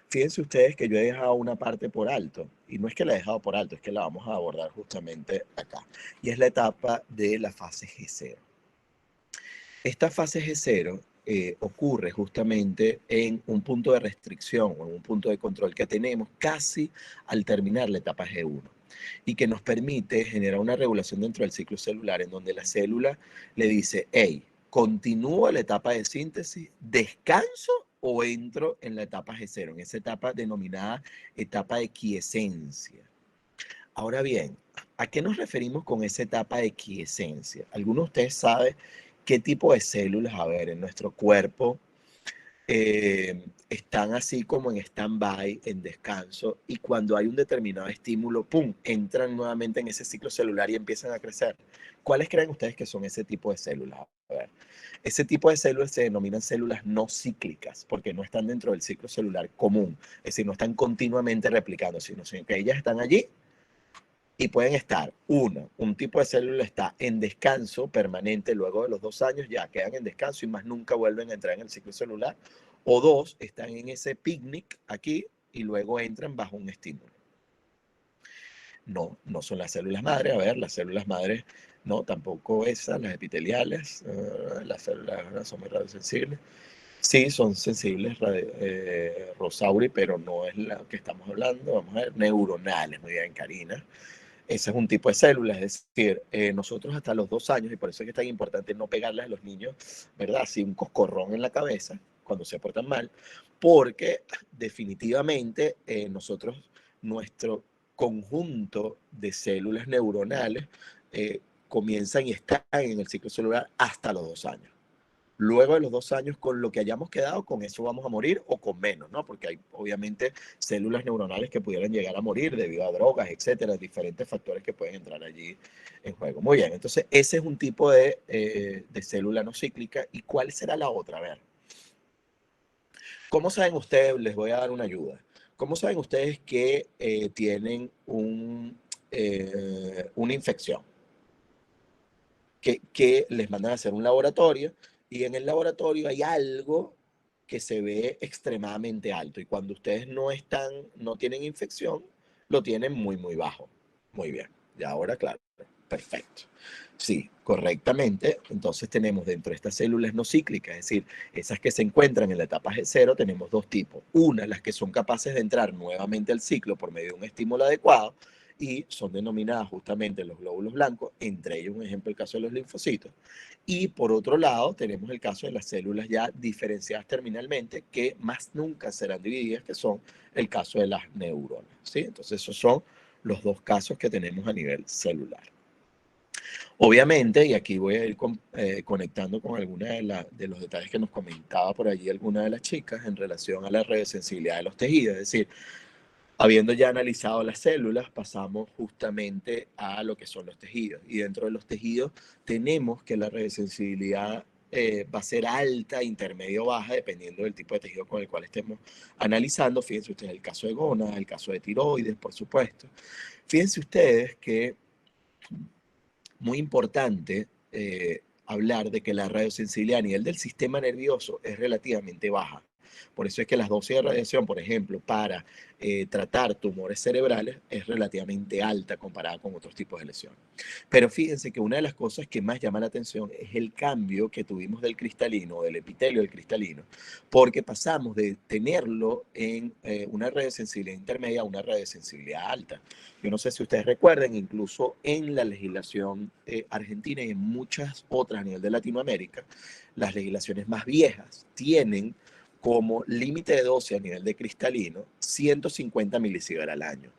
fíjense ustedes que yo he dejado una parte por alto, y no es que la he dejado por alto, es que la vamos a abordar justamente acá, y es la etapa de la fase G0. Esta fase G0 ocurre justamente en un punto de restricción o en un punto de control que tenemos casi al terminar la etapa G1 y que nos permite generar una regulación dentro del ciclo celular en donde la célula le dice, hey, ¿continúo la etapa de síntesis, descanso o entro en la etapa G0, en esa etapa denominada etapa de quiescencia? Ahora bien, ¿a qué nos referimos con esa etapa de quiescencia? ¿Alguno de ustedes sabe qué tipo de células, a ver, en nuestro cuerpo están así como en stand-by, en descanso, y cuando hay un determinado estímulo, ¡pum!, entran nuevamente en ese ciclo celular y empiezan a crecer? ¿Cuáles creen ustedes que son ese tipo de células? A ver, ese tipo de células se denominan células no cíclicas, porque no están dentro del ciclo celular común, es decir, no están continuamente replicando, sino que ellas están allí y pueden estar, un tipo de célula está en descanso permanente luego de los 2 años, ya quedan en descanso y más nunca vuelven a entrar en el ciclo celular, o 2, están en ese picnic aquí y luego entran bajo un estímulo. No son las células madres, a ver, las células madres, no, tampoco esas, las epiteliales, las células son muy radiosensibles. Sí, son sensibles, Rosauri, pero no es la que estamos hablando, vamos a ver, neuronales, muy bien, Karina. Ese es un tipo de célula, es decir, nosotros hasta los 2 años, y por eso es que es tan importante no pegarles a los niños, ¿verdad? Así un coscorrón en la cabeza cuando se portan mal, porque definitivamente nuestro conjunto de células neuronales comienzan y están en el ciclo celular hasta los 2 años. Luego de los 2 años, con lo que hayamos quedado, con eso vamos a morir o con menos, ¿no? Porque hay obviamente células neuronales que pudieran llegar a morir debido a drogas, etcétera, diferentes factores que pueden entrar allí en juego. Muy bien, entonces ese es un tipo de célula no cíclica. ¿Y cuál será la otra? A ver, ¿cómo saben ustedes? Les voy a dar una ayuda. ¿Cómo saben ustedes que tienen una infección? Que les mandan a hacer un laboratorio y en el laboratorio hay algo que se ve extremadamente alto y cuando ustedes no tienen infección, lo tienen muy, muy bajo. Muy bien. Y ahora, claro, perfecto. Sí, correctamente. Entonces tenemos dentro de estas células no cíclicas, es decir, esas que se encuentran en la etapa G0, tenemos 2 tipos. Una, las que son capaces de entrar nuevamente al ciclo por medio de un estímulo adecuado, y son denominadas justamente los glóbulos blancos, entre ellos un ejemplo el caso de los linfocitos. Y por otro lado tenemos el caso de las células ya diferenciadas terminalmente que más nunca serán divididas, que son el caso de las neuronas, ¿sí? Entonces esos son los dos casos que tenemos a nivel celular. Obviamente, y aquí voy a ir conectando con alguna de los detalles que nos comentaba por allí alguna de las chicas en relación a la radiosensibilidad de los tejidos. Es decir, habiendo ya analizado las células, pasamos justamente a lo que son los tejidos. Y dentro de los tejidos tenemos que la radiosensibilidad va a ser alta, intermedio, baja, dependiendo del tipo de tejido con el cual estemos analizando. Fíjense ustedes el caso de gónadas, el caso de tiroides, por supuesto. Fíjense ustedes que muy importante hablar de que la radiosensibilidad a nivel del sistema nervioso es relativamente baja. Por eso es que las dosis de radiación, por ejemplo, para tratar tumores cerebrales es relativamente alta comparada con otros tipos de lesiones. Pero fíjense que una de las cosas que más llama la atención es el cambio que tuvimos del cristalino, del epitelio del cristalino, porque pasamos de tenerlo en una radiosensibilidad intermedia a una radiosensibilidad alta. Yo no sé si ustedes recuerden, incluso en la legislación argentina y en muchas otras a nivel de Latinoamérica, las legislaciones más viejas tienen como límite de dosis a nivel de cristalino 150 milisieverts al año.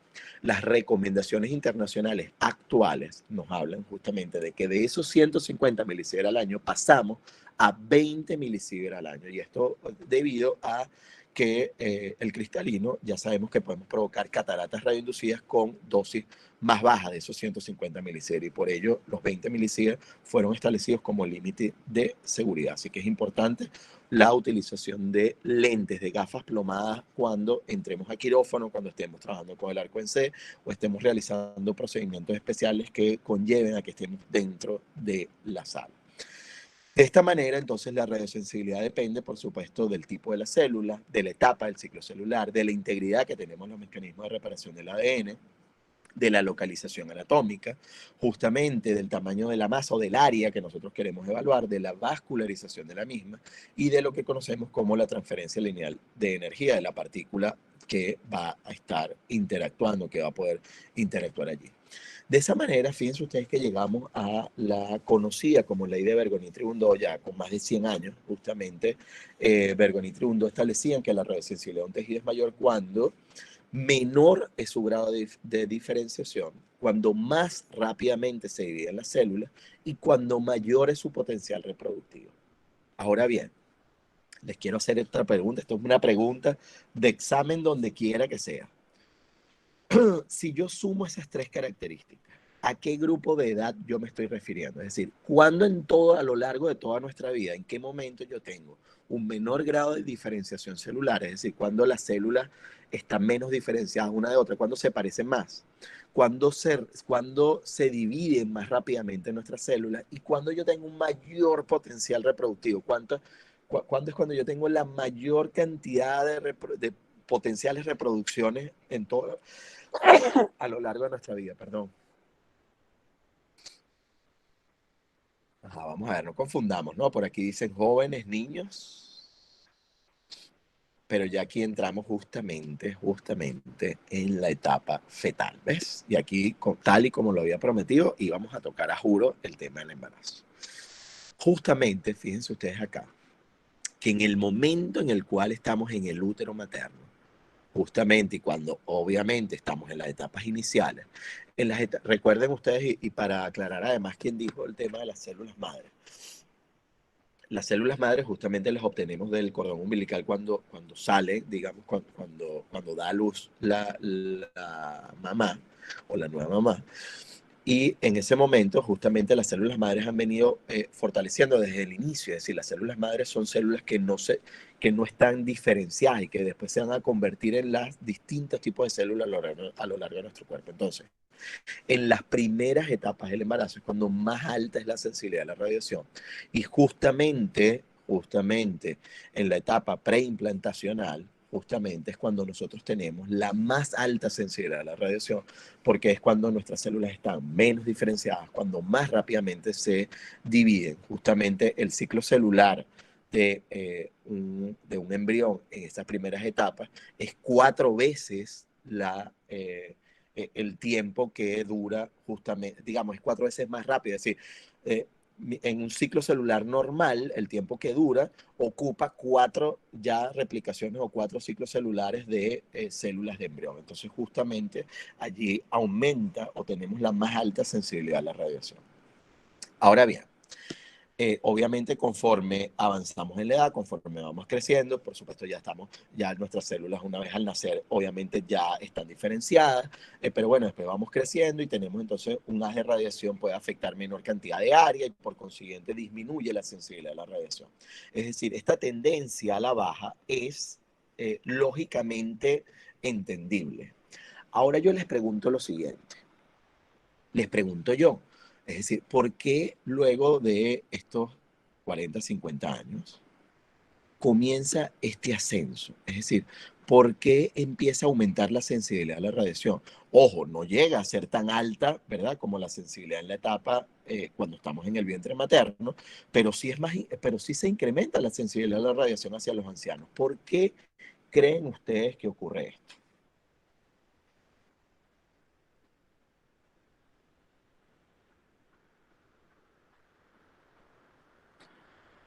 Las recomendaciones internacionales actuales nos hablan justamente de que de esos 150 milisieverts al año pasamos a 20 milisieverts al año. Y esto debido a que el cristalino ya sabemos que podemos provocar cataratas radioinducidas con dosis más bajas de esos 150 milisieverts, y por ello los 20 milisieverts fueron establecidos como límite de seguridad. Así que es importante la utilización de lentes, de gafas plomadas cuando entremos a quirófano, cuando estemos trabajando con el arco en C o estemos realizando procedimientos especiales que conlleven a que estemos dentro de la sala. De esta manera, entonces, la radiosensibilidad depende, por supuesto, del tipo de la célula, de la etapa del ciclo celular, de la integridad que tenemos en los mecanismos de reparación del ADN, de la localización anatómica, justamente del tamaño de la masa o del área que nosotros queremos evaluar, de la vascularización de la misma y de lo que conocemos como la transferencia lineal de energía de la partícula que va a estar interactuando, que va a poder interactuar allí. De esa manera, fíjense ustedes que llegamos a la conocida como ley de Bergoni-Triundó, ya con más de 100 años, justamente. Bergoni-Triundó establecían que la radiosensibilidad de un tejido es mayor cuando menor es su grado de diferenciación, cuando más rápidamente se dividen las células y cuando mayor es su potencial reproductivo. Ahora bien, les quiero hacer esta pregunta. Esto es una pregunta de examen donde quiera que sea. Si yo sumo esas tres características, ¿a qué grupo de edad yo me estoy refiriendo? Es decir, ¿cuándo en todo, a lo largo de toda nuestra vida, en qué momento yo tengo un menor grado de diferenciación celular? Es decir, cuando las células están menos diferenciadas una de otra, cuando se parecen más, cuando se dividen más rápidamente nuestras células y cuando yo tengo un mayor potencial reproductivo. ¿Cuándo es cuando yo tengo la mayor cantidad de potenciales reproducciones en todo, a lo largo de nuestra vida, perdón? Ajá, vamos a ver, no confundamos, ¿no? Por aquí dicen jóvenes, niños, pero ya aquí entramos justamente en la etapa fetal, ¿ves? Y aquí, tal y como lo había prometido, íbamos a tocar a juro el tema del embarazo. Justamente, fíjense ustedes acá, que en el momento en el cual estamos en el útero materno, justamente, y cuando obviamente estamos en las etapas iniciales, recuerden ustedes, y para aclarar además quién dijo el tema de las células madres. Las células madres justamente las obtenemos del cordón umbilical cuando sale, digamos, cuando da a luz la mamá o la nueva mamá. Y en ese momento, justamente las células madres han venido fortaleciendo desde el inicio. Es decir, las células madres son células que no están diferenciadas y que después se van a convertir en los distintos tipos de células a lo largo de nuestro cuerpo. Entonces, en las primeras etapas del embarazo es cuando más alta es la sensibilidad a la radiación. Y justamente en la etapa preimplantacional, justamente es cuando nosotros tenemos la más alta sensibilidad a la radiación, porque es cuando nuestras células están menos diferenciadas, cuando más rápidamente se dividen. Justamente el ciclo celular de un embrión en estas primeras etapas es 4 veces el tiempo que dura justamente, digamos, es 4 veces más rápido. Es decir, en un ciclo celular normal, el tiempo que dura, ocupa 4 ya replicaciones o 4 ciclos celulares de células de embrión. Entonces, justamente allí aumenta o tenemos la más alta sensibilidad a la radiación. Ahora bien, obviamente conforme avanzamos en la edad, conforme vamos creciendo, por supuesto ya nuestras células una vez al nacer, obviamente ya están diferenciadas, pero bueno, después vamos creciendo y tenemos entonces un haz de radiación puede afectar menor cantidad de área y por consiguiente disminuye la sensibilidad a la radiación. Es decir, esta tendencia a la baja es lógicamente entendible. Ahora yo les pregunto lo siguiente, les pregunto yo, es decir, ¿por qué luego de estos 40, 50 años comienza este ascenso? Es decir, ¿por qué empieza a aumentar la sensibilidad a la radiación? Ojo, no llega a ser tan alta, ¿verdad? Como la sensibilidad en la etapa cuando estamos en el vientre materno, pero sí, pero sí se incrementa la sensibilidad a la radiación hacia los ancianos. ¿Por qué creen ustedes que ocurre esto?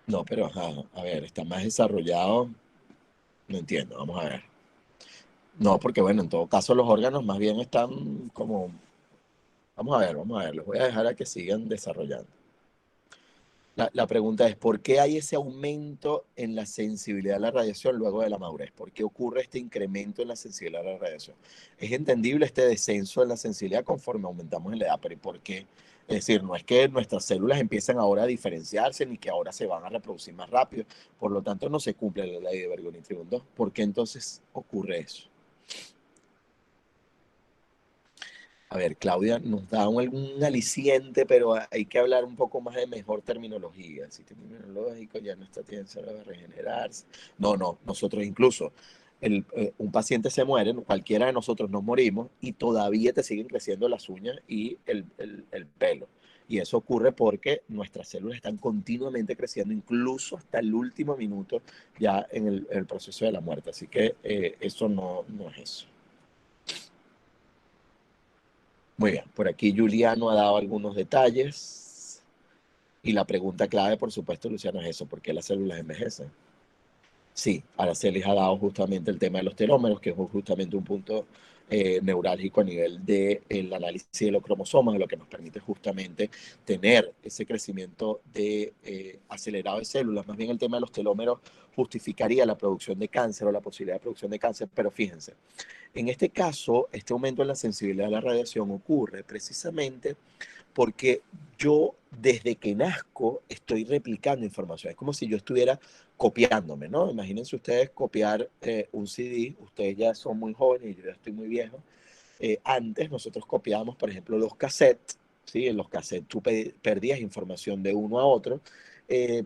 No, pero ajá, a ver, está más desarrollado. No entiendo, vamos a ver. No, porque bueno, en todo caso los órganos más bien están como, vamos a ver, los voy a dejar a que sigan desarrollando. La pregunta es, ¿por qué hay ese aumento en la sensibilidad a la radiación luego de la madurez? ¿Por qué ocurre este incremento en la sensibilidad a la radiación? Es entendible este descenso en la sensibilidad conforme aumentamos en la edad, pero ¿y por qué? Es decir, no es que nuestras células empiezan ahora a diferenciarse ni que ahora se van a reproducir más rápido, por lo tanto no se cumple la ley de Bergoni-Trigon 2. ¿Por qué entonces ocurre eso? A ver, Claudia nos da algún aliciente, pero hay que hablar un poco más de mejor terminología. El sistema inmunológico ya no está tiene a regenerarse. No, no, nosotros incluso, un paciente se muere, cualquiera de nosotros nos morimos y todavía te siguen creciendo las uñas y el pelo. Y eso ocurre porque nuestras células están continuamente creciendo, incluso hasta el último minuto ya en el proceso de la muerte. Así que eso no es eso. Muy bien, por aquí Juliano ha dado algunos detalles y la pregunta clave, por supuesto, Luciano, es eso, ¿por qué las células envejecen? Sí, Araceli ha dado justamente el tema de los telómeros, que es justamente un punto neurálgico a nivel del análisis de los cromosomas, lo que nos permite justamente tener ese crecimiento acelerado de células. Más bien el tema de los telómeros justificaría la producción de cáncer o la posibilidad de producción de cáncer, pero fíjense, en este caso, este aumento en la sensibilidad a la radiación ocurre precisamente porque yo desde que nazco estoy replicando información. Es como si yo estuviera copiándome, ¿no? Imagínense ustedes copiar un CD, ustedes ya son muy jóvenes y yo ya estoy muy viejo. Antes nosotros copiábamos, por ejemplo, los cassettes, ¿sí? En los cassettes tú perdías información de uno a otro,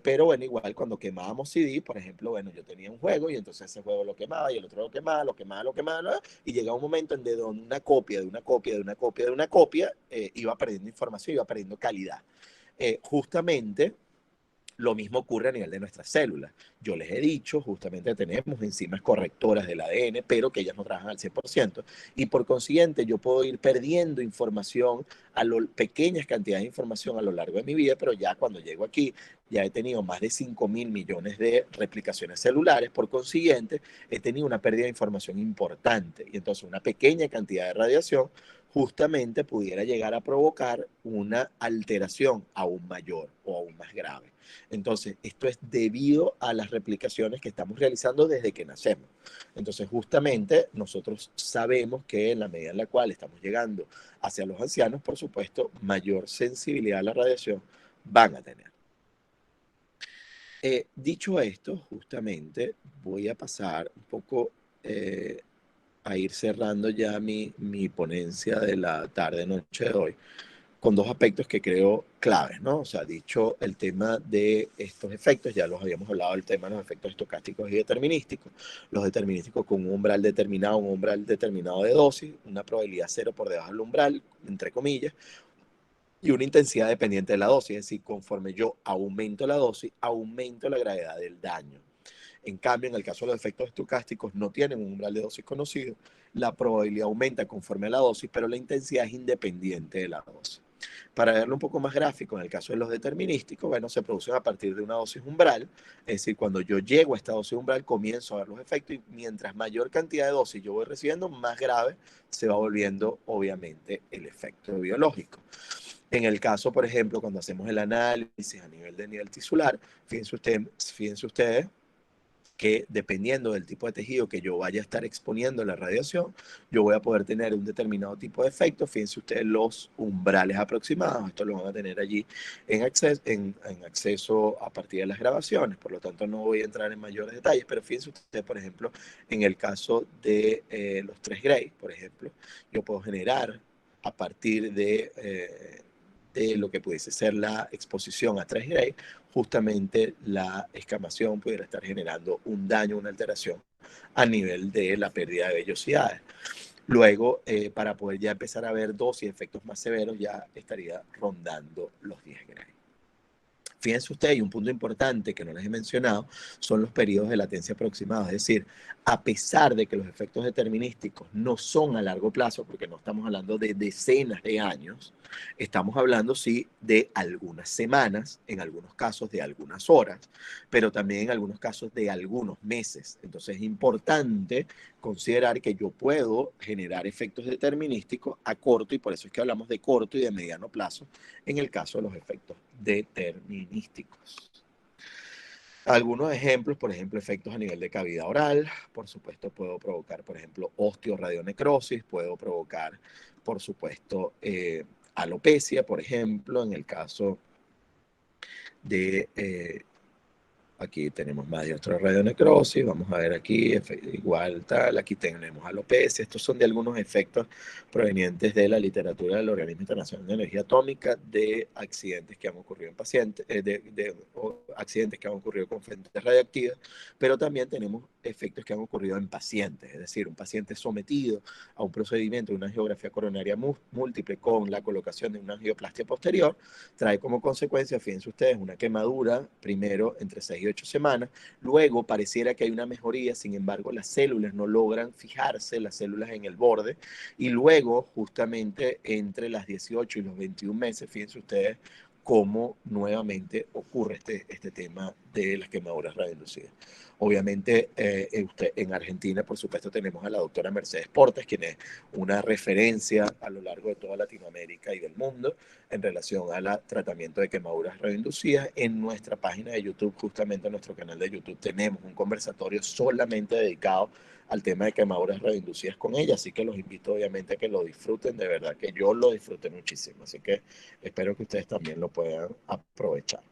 pero bueno, igual cuando quemábamos CD, por ejemplo, bueno, yo tenía un juego y entonces ese juego lo quemaba y el otro lo quemaba, lo quemaba, lo quemaba, ¿no? Y llegaba un momento en donde una copia de una copia de una copia de una copia iba perdiendo información, iba perdiendo calidad. Justamente lo mismo ocurre a nivel de nuestras células. Yo les he dicho, justamente tenemos enzimas correctoras del ADN, pero que ellas no trabajan al 100%. Y por consiguiente, yo puedo ir perdiendo información, pequeñas cantidades de información a lo largo de mi vida, pero ya cuando llego aquí, ya he tenido más de 5.000 millones de replicaciones celulares. Por consiguiente, he tenido una pérdida de información importante. Y entonces una pequeña cantidad de radiación justamente pudiera llegar a provocar una alteración aún mayor o aún más grave. Entonces, esto es debido a las replicaciones que estamos realizando desde que nacemos. Entonces, justamente nosotros sabemos que en la medida en la cual estamos llegando hacia los ancianos, por supuesto, mayor sensibilidad a la radiación van a tener. Dicho esto, justamente voy a pasar un poco a ir cerrando ya mi ponencia de la tarde-noche de hoy con dos aspectos que creo claves, ¿no? O sea, dicho el tema de estos efectos, ya los habíamos hablado, el tema de los efectos estocásticos y determinísticos. Los determinísticos con un umbral determinado de dosis, una probabilidad cero por debajo del umbral, entre comillas, y una intensidad dependiente de la dosis, es decir, conforme yo aumento la dosis, aumento la gravedad del daño. En cambio, en el caso de los efectos estocásticos, no tienen un umbral de dosis conocido, la probabilidad aumenta conforme a la dosis, pero la intensidad es independiente de la dosis. Para verlo un poco más gráfico, en el caso de los determinísticos, bueno, se producen a partir de una dosis umbral, es decir, cuando yo llego a esta dosis umbral, comienzo a ver los efectos y mientras mayor cantidad de dosis yo voy recibiendo, más grave se va volviendo, obviamente, el efecto biológico. En el caso, por ejemplo, cuando hacemos el análisis a nivel tisular, fíjense ustedes que dependiendo del tipo de tejido que yo vaya a estar exponiendo a la radiación, yo voy a poder tener un determinado tipo de efecto. Fíjense ustedes los umbrales aproximados, esto lo van a tener allí en acceso a partir de las grabaciones, por lo tanto no voy a entrar en mayores detalles, pero fíjense ustedes, por ejemplo, en el caso de los 3 Gray, por ejemplo, yo puedo generar a partir de lo que pudiese ser la exposición a 3 Gray, justamente la escamación pudiera estar generando un daño, una alteración a nivel de la pérdida de vellosidades. Luego, para poder ya empezar a ver dosis y efectos más severos, ya estaría rondando los 10 Gray. Fíjense ustedes, y un punto importante que no les he mencionado, son los periodos de latencia aproximados. Es decir, a pesar de que los efectos determinísticos no son a largo plazo, porque no estamos hablando de decenas de años, estamos hablando sí de algunas semanas, en algunos casos de algunas horas, pero también en algunos casos de algunos meses. Entonces es importante considerar que yo puedo generar efectos determinísticos a corto, y por eso es que hablamos de corto y de mediano plazo, en el caso de los efectos determinísticos. Algunos ejemplos, por ejemplo, efectos a nivel de cavidad oral, por supuesto puedo provocar, por ejemplo, osteoradionecrosis, puedo provocar, por supuesto, alopecia, por ejemplo, en el caso de aquí tenemos más de otra radionecrosis, vamos a ver aquí, igual tal, aquí tenemos alopecia. Estos son de algunos efectos provenientes de la literatura del Organismo Internacional de Energía Atómica de accidentes que han ocurrido en pacientes, accidentes que han ocurrido con fuentes radiactivas, pero también tenemos efectos que han ocurrido en pacientes, es decir, un paciente sometido a un procedimiento de una angiografía coronaria múltiple con la colocación de una angioplastia posterior, trae como consecuencia, fíjense ustedes, una quemadura, primero entre 6 y 8 semanas, luego pareciera que hay una mejoría, sin embargo las células no logran fijarse, las células en el borde, y luego justamente entre las 18 y los 21 meses, fíjense ustedes cómo nuevamente ocurre este tema de las quemaduras radioinducidas. Obviamente en Argentina, por supuesto, tenemos a la doctora Mercedes Portes, quien es una referencia a lo largo de toda Latinoamérica y del mundo en relación al tratamiento de quemaduras radioinducidas. En nuestra página de YouTube, justamente en nuestro canal de YouTube, tenemos un conversatorio solamente dedicado al tema de quemaduras radioinducidas con ella, así que los invito obviamente a que lo disfruten, de verdad que yo lo disfruté muchísimo, así que espero que ustedes también lo puedan aprovechar.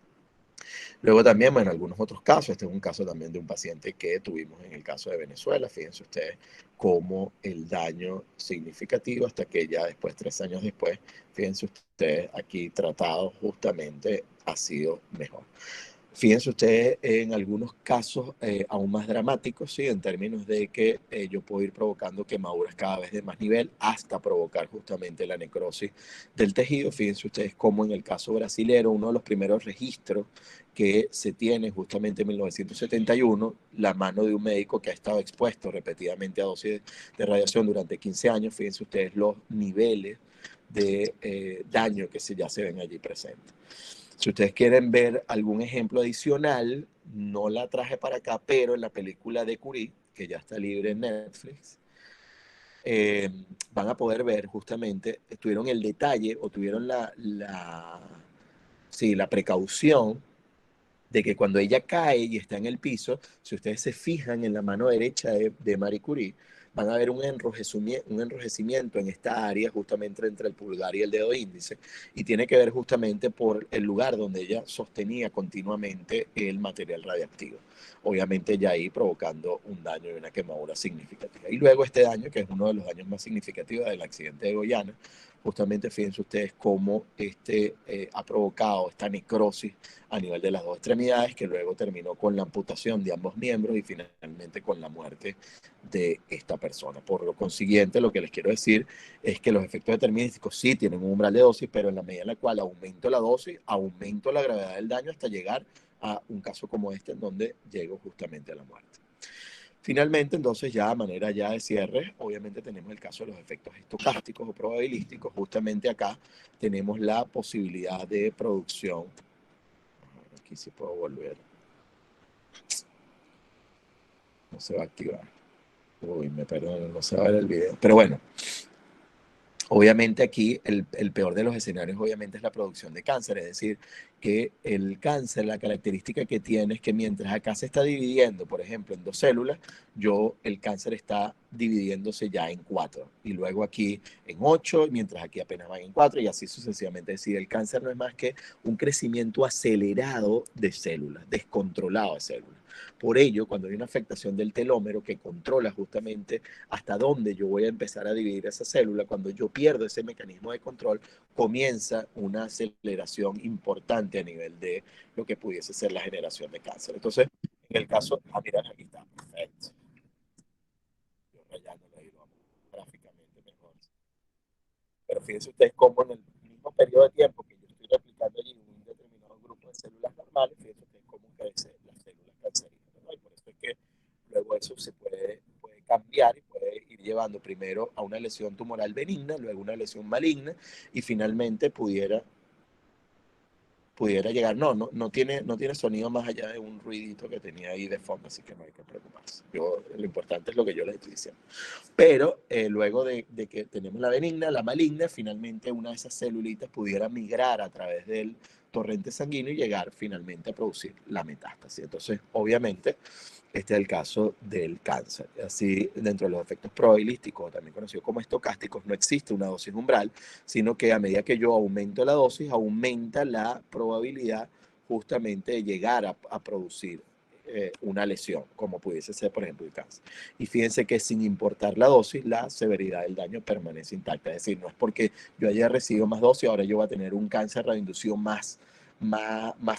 Luego también, bueno, algunos otros casos, este es un caso también de un paciente que tuvimos en el caso de Venezuela, fíjense ustedes cómo el daño significativo hasta que ya después, 3 años después, fíjense ustedes aquí tratado justamente ha sido mejor. Fíjense ustedes en algunos casos aún más dramáticos, ¿sí? En términos de que yo puedo ir provocando quemaduras cada vez de más nivel hasta provocar justamente la necrosis del tejido. Fíjense ustedes cómo en el caso brasilero, uno de los primeros registros que se tiene justamente en 1971, la mano de un médico que ha estado expuesto repetidamente a dosis de radiación durante 15 años. Fíjense ustedes los niveles de daño que ya se ven allí presentes. Si ustedes quieren ver algún ejemplo adicional, no la traje para acá, pero en la película de Curie, que ya está libre en Netflix, van a poder ver justamente, tuvieron el detalle o tuvieron la precaución de que cuando ella cae y está en el piso, si ustedes se fijan en la mano derecha de Marie Curie, van a ver un enrojecimiento en esta área justamente entre el pulgar y el dedo índice, y tiene que ver justamente por el lugar donde ella sostenía continuamente el material radiactivo. Obviamente ya ahí provocando un daño y una quemadura significativa. Y luego este daño, que es uno de los daños más significativos del accidente de Goiânia, justamente fíjense ustedes cómo ha provocado esta necrosis a nivel de las dos extremidades, que luego terminó con la amputación de ambos miembros y finalmente con la muerte de esta persona. Por lo consiguiente, lo que les quiero decir es que los efectos determinísticos sí tienen un umbral de dosis, pero en la medida en la cual aumento la dosis, aumento la gravedad del daño hasta llegar a un caso como este, en donde llego justamente a la muerte. Finalmente, entonces, ya a manera ya de cierre, obviamente tenemos el caso de los efectos estocásticos o probabilísticos. Justamente acá tenemos la posibilidad de producción. Aquí sí puedo volver. No se va a activar. Uy, me perdono, no se va a ver el video. Pero bueno, obviamente aquí el peor de los escenarios obviamente es la producción de cáncer, es decir, que el cáncer, la característica que tiene es que mientras acá se está dividiendo, por ejemplo, en 2 células, el cáncer está dividiéndose ya en 4 y luego aquí en 8, mientras aquí apenas van en 4 y así sucesivamente. Es decir, el cáncer no es más que un crecimiento acelerado de células, descontrolado de células. Por ello, cuando hay una afectación del telómero que controla justamente hasta dónde yo voy a empezar a dividir esa célula, cuando yo pierdo ese mecanismo de control, comienza una aceleración importante a nivel de lo que pudiese ser la generación de cáncer. Entonces, en el caso, mira, aquí está, perfecto. Yo rayándolo ahí, vamos, gráficamente mejor. Pero fíjense ustedes cómo en el mismo periodo de tiempo que yo estoy replicando allí un determinado grupo de células normales, fíjense ustedes cómo crecen las células cancerígenas, ¿no? Y por eso es que luego eso se puede cambiar y puede ir llevando primero a una lesión tumoral benigna, luego una lesión maligna y finalmente pudiera llegar. No tiene sonido más allá de un ruidito que tenía ahí de fondo, así que no hay que preocuparse. Lo importante es lo que yo les estoy diciendo. Pero luego de que tenemos la benigna, la maligna, finalmente una de esas celulitas pudiera migrar a través del torrente sanguíneo y llegar finalmente a producir la metástasis. Entonces, obviamente, este es el caso del cáncer. Así, dentro de los efectos probabilísticos, también conocidos como estocásticos, no existe una dosis umbral, sino que a medida que yo aumento la dosis, aumenta la probabilidad justamente de llegar a producir una lesión, como pudiese ser, por ejemplo, el cáncer. Y fíjense que sin importar la dosis, la severidad del daño permanece intacta. Es decir, no es porque yo haya recibido más dosis, ahora yo voy a tener un cáncer radioinducido más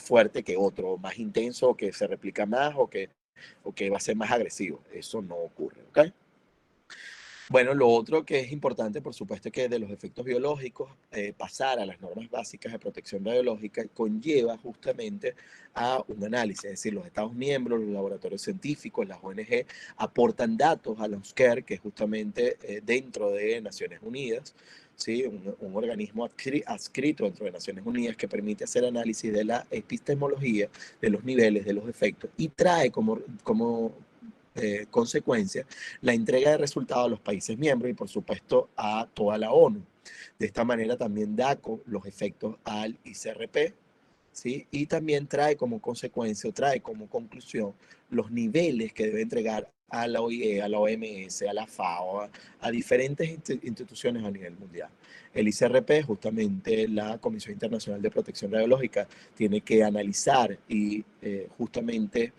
fuerte que otro, más intenso, que se replica más o que va a ser más agresivo. Eso no ocurre, ¿ok? Bueno, lo otro que es importante, por supuesto, es que de los efectos biológicos, pasar a las normas básicas de protección radiológica conlleva justamente a un análisis, es decir, los Estados miembros, los laboratorios científicos, las ONG aportan datos a la USCAR, que es justamente dentro de Naciones Unidas, ¿sí? Un organismo adscrito dentro de Naciones Unidas que permite hacer análisis de la epistemología, de los niveles, de los efectos y trae como consecuencia la entrega de resultados a los países miembros y por supuesto a toda la ONU. De esta manera también da los efectos al ICRP, ¿sí? Y también trae como consecuencia, trae como conclusión los niveles que debe entregar a la OIE, a la OMS, a la FAO, a diferentes instituciones a nivel mundial. El ICRP, justamente la Comisión Internacional de Protección Radiológica, tiene que analizar y justamente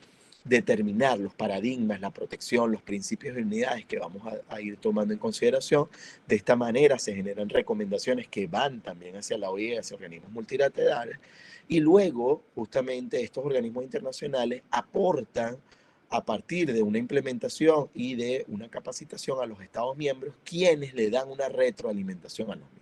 determinar los paradigmas, la protección, los principios y unidades que vamos a ir tomando en consideración. De esta manera se generan recomendaciones que van también hacia la OIE, hacia organismos multilaterales, y luego justamente estos organismos internacionales aportan a partir de una implementación y de una capacitación a los Estados miembros, quienes le dan una retroalimentación a los mismos.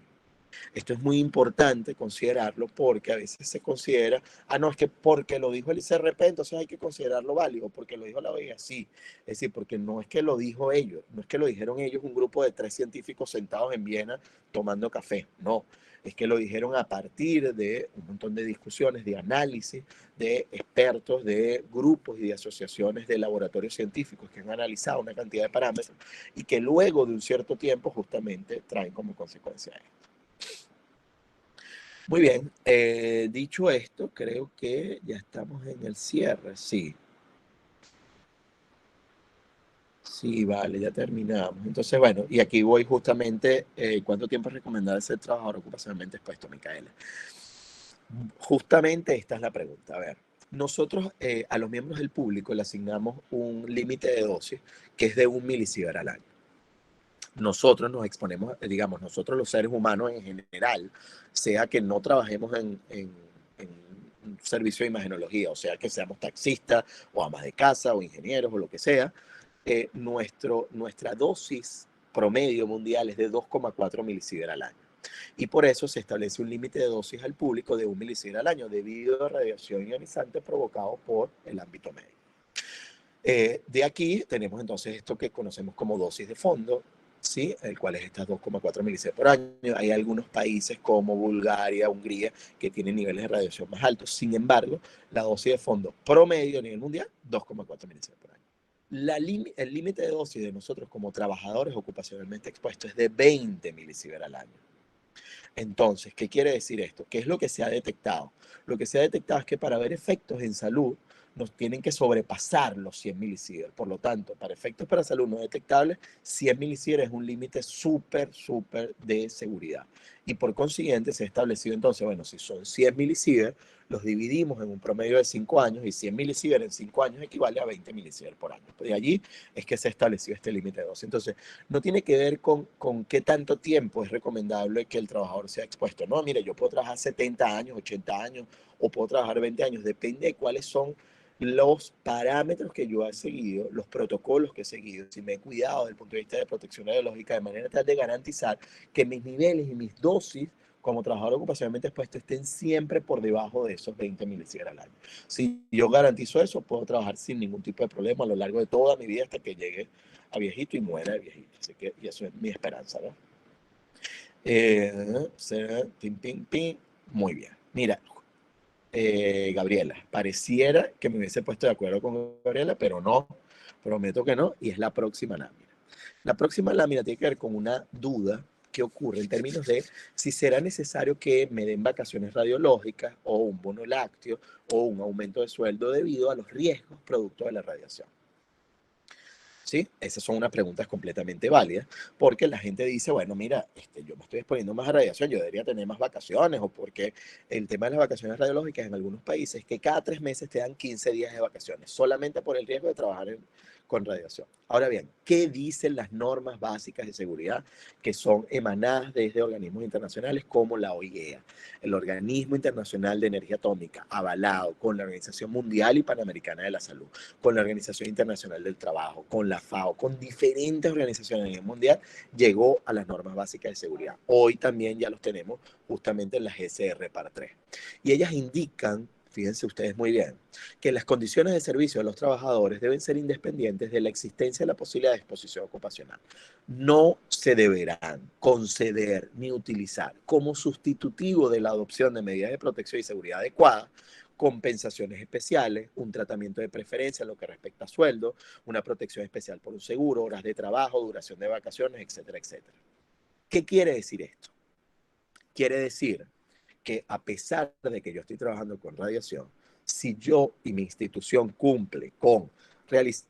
Esto es muy importante considerarlo porque a veces se considera, no, es que porque lo dijo el ICRP, entonces hay que considerarlo válido, porque lo dijo la OEA, sí. Es decir, porque no es que lo dijo ellos, no es que lo dijeron ellos un grupo de 3 científicos sentados en Viena tomando café, no. Es que lo dijeron a partir de un montón de discusiones, de análisis, de expertos, de grupos y de asociaciones de laboratorios científicos que han analizado una cantidad de parámetros y que luego de un cierto tiempo justamente traen como consecuencia esto. Muy bien, dicho esto, creo que ya estamos en el cierre, sí. Sí, vale, ya terminamos. Entonces, bueno, y aquí voy justamente, ¿cuánto tiempo es recomendable ser trabajador ocupacionalmente expuesto, Micaela? Justamente esta es la pregunta. A ver, nosotros a los miembros del público le asignamos un límite de dosis que es de 1 milisievert al año. Nosotros nos exponemos, digamos, nosotros los seres humanos en general, sea que no trabajemos en un servicio de imagenología, o sea que seamos taxistas o amas de casa o ingenieros o lo que sea, nuestra dosis promedio mundial es de 2,4 milisievert al año. Y por eso se establece un límite de dosis al público de 1 milisievert al año debido a radiación ionizante provocado por el ámbito médico. De aquí tenemos entonces esto que conocemos como dosis de fondo, ¿sí? El cual es estas 2,4 milisieverts por año. Hay algunos países como Bulgaria, Hungría, que tienen niveles de radiación más altos. Sin embargo, la dosis de fondo promedio a nivel mundial, 2,4 milisieverts por año. El límite de dosis de nosotros como trabajadores ocupacionalmente expuestos es de 20 milisieverts al año. Entonces, ¿qué quiere decir esto? ¿Qué es lo que se ha detectado? Lo que se ha detectado es que para ver efectos en salud nos tienen que sobrepasar los 100 milisieverts. Por lo tanto, para efectos para salud no detectables, 100 milisieverts es un límite súper de seguridad. Y por consiguiente se ha establecido entonces, bueno, si son 100 milisieverts, los dividimos en un promedio de 5 años y 100 milisieverts en 5 años equivale a 20 milisieverts por año. De allí es que se ha establecido este límite de dosis. Entonces, no tiene que ver con qué tanto tiempo es recomendable que el trabajador sea expuesto. No, mire, yo puedo trabajar 70 años, 80 años o puedo trabajar 20 años. Depende de cuáles son los parámetros que yo he seguido, los protocolos que he seguido, si me he cuidado desde el punto de vista de protección radiológica, de manera tal de garantizar que mis niveles y mis dosis como trabajador ocupacionalmente expuesto estén siempre por debajo de esos 20 milisieverts al año. Si yo garantizo eso, puedo trabajar sin ningún tipo de problema a lo largo de toda mi vida hasta que llegue a viejito y muera de viejito. Así que, y eso es mi esperanza, ¿no? Pim, pim, pim. Muy bien. Mira, Gabriela, pareciera que me hubiese puesto de acuerdo con Gabriela, pero no, prometo que no, y es la próxima lámina. La próxima lámina tiene que ver con una duda que ocurre en términos de si será necesario que me den vacaciones radiológicas o un bono lácteo o un aumento de sueldo debido a los riesgos producto de la radiación. ¿Sí? Esas son unas preguntas completamente válidas, porque la gente dice, bueno, mira, yo me estoy exponiendo más a radiación, yo debería tener más vacaciones, o porque el tema de las vacaciones radiológicas en algunos países, que cada 3 meses te dan 15 días de vacaciones, solamente por el riesgo de trabajar con radiación. Ahora bien, ¿qué dicen las normas básicas de seguridad que son emanadas desde organismos internacionales como la OIEA, el Organismo Internacional de Energía Atómica, avalado con la Organización Mundial y Panamericana de la Salud, con la Organización Internacional del Trabajo, con la FAO, con diferentes organizaciones a nivel mundial, llegó a las normas básicas de seguridad? Hoy también ya los tenemos justamente en las GSR para 3. Y ellas indican, fíjense ustedes muy bien, que las condiciones de servicio de los trabajadores deben ser independientes de la existencia de la posibilidad de exposición ocupacional. No se deberán conceder ni utilizar como sustitutivo de la adopción de medidas de protección y seguridad adecuadas compensaciones especiales, un tratamiento de preferencia en lo que respecta a sueldo, una protección especial por un seguro, horas de trabajo, duración de vacaciones, etcétera, etcétera. ¿Qué quiere decir esto? Quiere decir que a pesar de que yo estoy trabajando con radiación, si yo y mi institución cumple con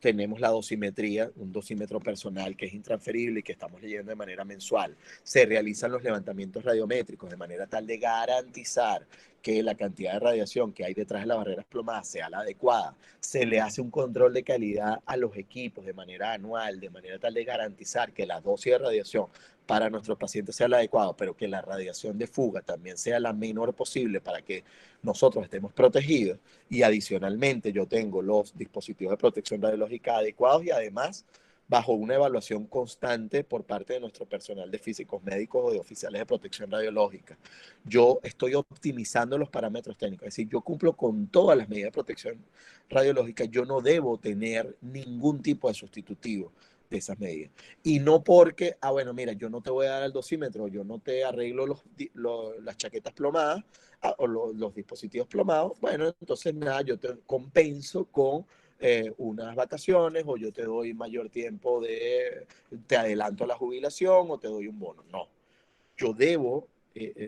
tenemos la dosimetría, un dosímetro personal que es intransferible y que estamos leyendo de manera mensual. Se realizan los levantamientos radiométricos de manera tal de garantizar que la cantidad de radiación que hay detrás de las barreras plomadas sea la adecuada. Se le hace un control de calidad a los equipos de manera anual, de manera tal de garantizar que la dosis de radiación para nuestros pacientes sea la adecuada, pero que la radiación de fuga también sea la menor posible para que nosotros estemos protegidos. Y adicionalmente yo tengo los dispositivos de protección radiológica adecuados y además bajo una evaluación constante por parte de nuestro personal de físicos médicos o de oficiales de protección radiológica. Yo estoy optimizando los parámetros técnicos, es decir, yo cumplo con todas las medidas de protección radiológica, yo no debo tener ningún tipo de sustitutivo de esas medidas. Y no porque, bueno, mira, yo no te voy a dar el dosímetro, yo no te arreglo las chaquetas plomadas o los dispositivos plomados, bueno, entonces nada, yo te compenso con unas vacaciones o yo te doy mayor tiempo te adelanto la jubilación o te doy un bono. No, yo debo,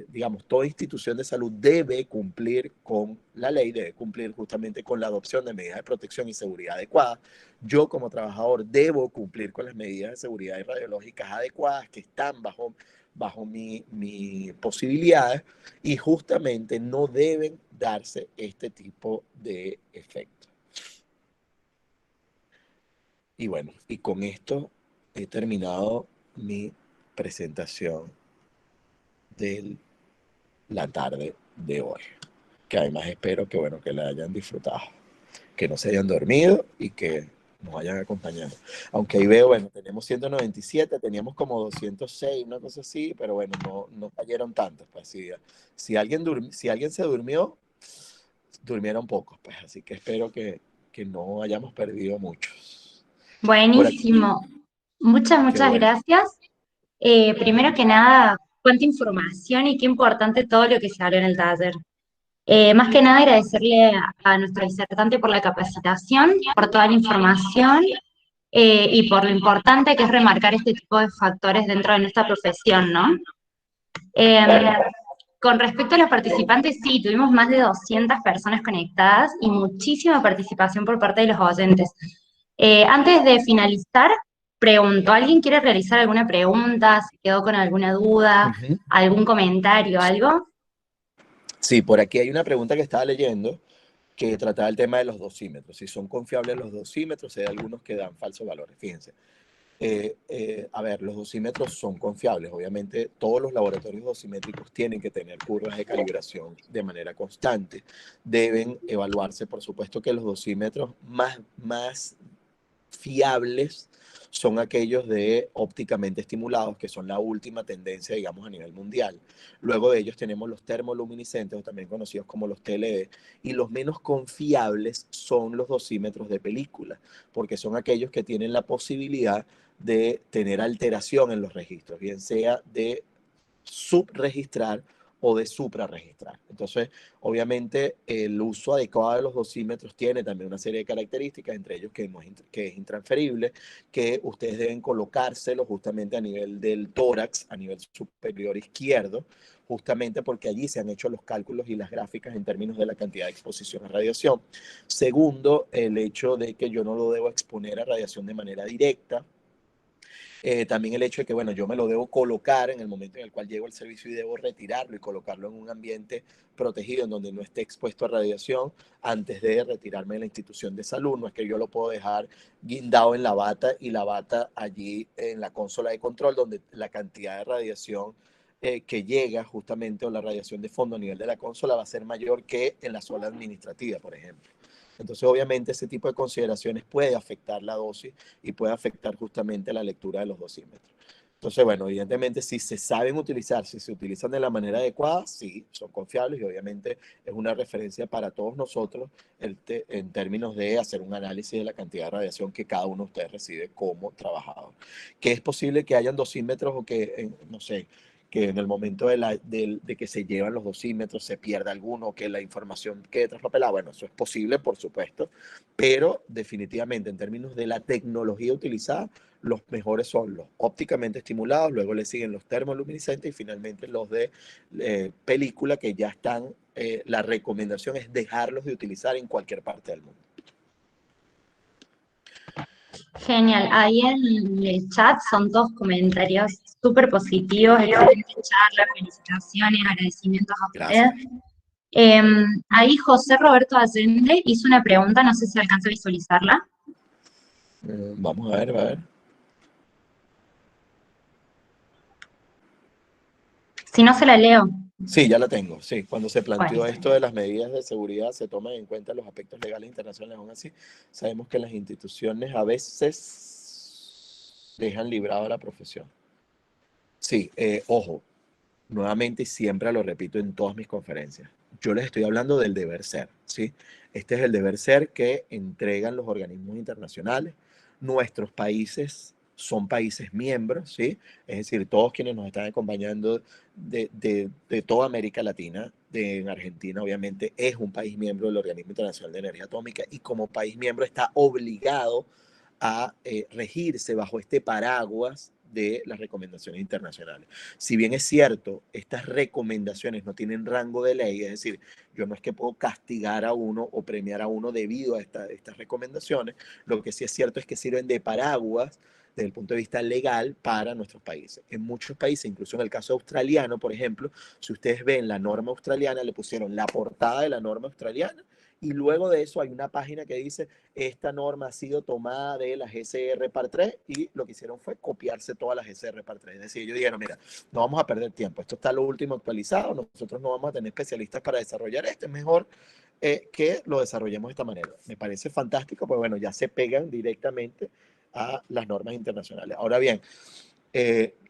digamos, toda institución de salud debe cumplir con la ley, debe cumplir justamente con la adopción de medidas de protección y seguridad adecuadas. Yo como trabajador debo cumplir con las medidas de seguridad y radiológicas adecuadas que están bajo mi posibilidades y justamente no deben darse este tipo de efectos. Y bueno, y con esto he terminado mi presentación de la tarde de hoy. Que además espero que, bueno, que la hayan disfrutado, que no se hayan dormido y que nos hayan acompañado. Aunque ahí veo, bueno, tenemos 197, teníamos como 206, una cosa así, pero bueno, no cayeron tantos. Pues si alguien se durmió, durmieron pocos. Pues así que espero que que no hayamos perdido muchos. Por aquí, Buenísimo. Muchas, qué muchas bueno. gracias. Primero que nada, cuánta información y qué importante todo lo que se habló en el taller. Más que nada agradecerle a nuestro disertante por la capacitación, por toda la información y por lo importante que es remarcar este tipo de factores dentro de nuestra profesión, ¿no? Eh, con respecto a los participantes, sí, tuvimos más de 200 personas conectadas y muchísima participación por parte de los oyentes. Antes de finalizar, pregunto, ¿alguien quiere realizar alguna pregunta? ¿Se quedó con alguna duda? Ujú. ¿Algún comentario? ¿Algo? Sí, por aquí hay una pregunta que estaba leyendo que trataba el tema de los dosímetros. Si son confiables los dosímetros, hay algunos que dan falsos valores. Fíjense. A ver, los dosímetros son confiables. Obviamente, todos los laboratorios dosimétricos tienen que tener curvas de calibración de manera constante. Deben evaluarse, por supuesto, que los dosímetros más fiables son aquellos de ópticamente estimulados, que son la última tendencia, digamos, a nivel mundial. Luego de ellos tenemos los termoluminiscentes, o también conocidos como los TLE, y los menos confiables son los dosímetros de película, porque son aquellos que tienen la posibilidad de tener alteración en los registros, bien sea de subregistrar o de suprarregistrar. Entonces, obviamente, el uso adecuado de los dosímetros tiene también una serie de características, entre ellos que es intransferible, que ustedes deben colocárselo justamente a nivel del tórax, a nivel superior izquierdo, justamente porque allí se han hecho los cálculos y las gráficas en términos de la cantidad de exposición a radiación. Segundo, el hecho de que yo no lo debo exponer a radiación de manera directa. También el hecho de que, bueno, yo me lo debo colocar en el momento en el cual llego al servicio y debo retirarlo y colocarlo en un ambiente protegido en donde no esté expuesto a radiación antes de retirarme de la institución de salud. No es que yo lo puedo dejar guindado en la bata y la bata allí en la consola de control donde la cantidad de radiación que llega justamente o la radiación de fondo a nivel de la consola va a ser mayor que en la zona administrativa, por ejemplo. Entonces, obviamente, ese tipo de consideraciones puede afectar la dosis y puede afectar justamente la lectura de los dosímetros. Entonces, bueno, evidentemente, si se saben utilizar, si se utilizan de la manera adecuada, sí, son confiables y obviamente es una referencia para todos nosotros en términos de hacer un análisis de la cantidad de radiación que cada uno de ustedes recibe como trabajador. Que es posible que hayan dosímetros o que, no sé, que en el momento de que se llevan los dosímetros se pierda alguno, que la información quede traspapelada. Bueno, eso es posible, por supuesto, pero definitivamente en términos de la tecnología utilizada, los mejores son los ópticamente estimulados, luego le siguen los termoluminiscentes y finalmente los de película que ya están, la recomendación es dejarlos de utilizar en cualquier parte del mundo. Genial. Ahí en el chat son todos comentarios súper positivos, excelente charla, felicitaciones, agradecimientos a usted. Gracias. Ahí José Roberto Allende hizo una pregunta, no sé si alcanza a visualizarla. Vamos a ver, a ver. Si no, se la leo. Sí, ya la tengo, sí. Cuando se planteó Bueno, esto de las medidas de seguridad, se toman en cuenta los aspectos legales internacionales. Aún así, sabemos que las instituciones a veces dejan librado a la profesión. Sí, ojo, nuevamente y siempre lo repito en todas mis conferencias. Yo les estoy hablando del deber ser, ¿sí? Este es el deber ser que entregan los organismos internacionales. Nuestros países son países miembros, ¿sí? Es decir, todos quienes nos están acompañando de toda América Latina, en Argentina obviamente es un país miembro del Organismo Internacional de Energía Atómica y como país miembro está obligado a regirse bajo este paraguas de las recomendaciones internacionales. Si bien es cierto, estas recomendaciones no tienen rango de ley, es decir, yo no es que puedo castigar a uno o premiar a uno debido a estas recomendaciones, lo que sí es cierto es que sirven de paraguas desde el punto de vista legal para nuestros países. En muchos países, incluso en el caso australiano, por ejemplo, si ustedes ven la norma australiana, le pusieron la portada de la norma australiana y luego de eso hay una página que dice esta norma ha sido tomada de la GCR Par 3 y lo que hicieron fue copiarse todas las GCR Par 3. Es decir, ellos dijeron, mira, no vamos a perder tiempo, esto está lo último actualizado, nosotros no vamos a tener especialistas para desarrollar esto, es mejor que lo desarrollemos de esta manera. Me parece fantástico, pues bueno, ya se pegan directamente a las normas internacionales. Ahora bien,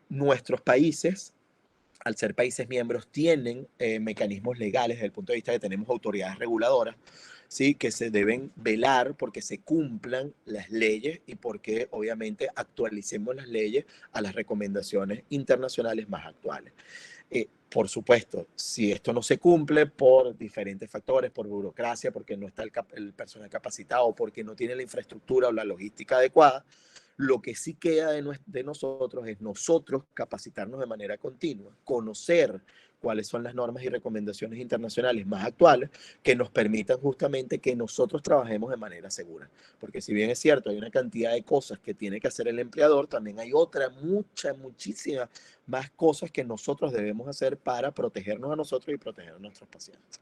nuestros países al ser países miembros, tienen mecanismos legales desde el punto de vista de que tenemos autoridades reguladoras, ¿sí? Que se deben velar porque se cumplan las leyes y porque obviamente actualicemos las leyes a las recomendaciones internacionales más actuales. Por supuesto, si esto no se cumple por diferentes factores, por burocracia, porque no está el personal capacitado, porque no tiene la infraestructura o la logística adecuada, lo que sí queda de nosotros es nosotros capacitarnos de manera continua, conocer cuáles son las normas y recomendaciones internacionales más actuales que nos permitan justamente que nosotros trabajemos de manera segura. Porque si bien es cierto, hay una cantidad de cosas que tiene que hacer el empleador, también hay muchísimas más cosas que nosotros debemos hacer para protegernos a nosotros y proteger a nuestros pacientes.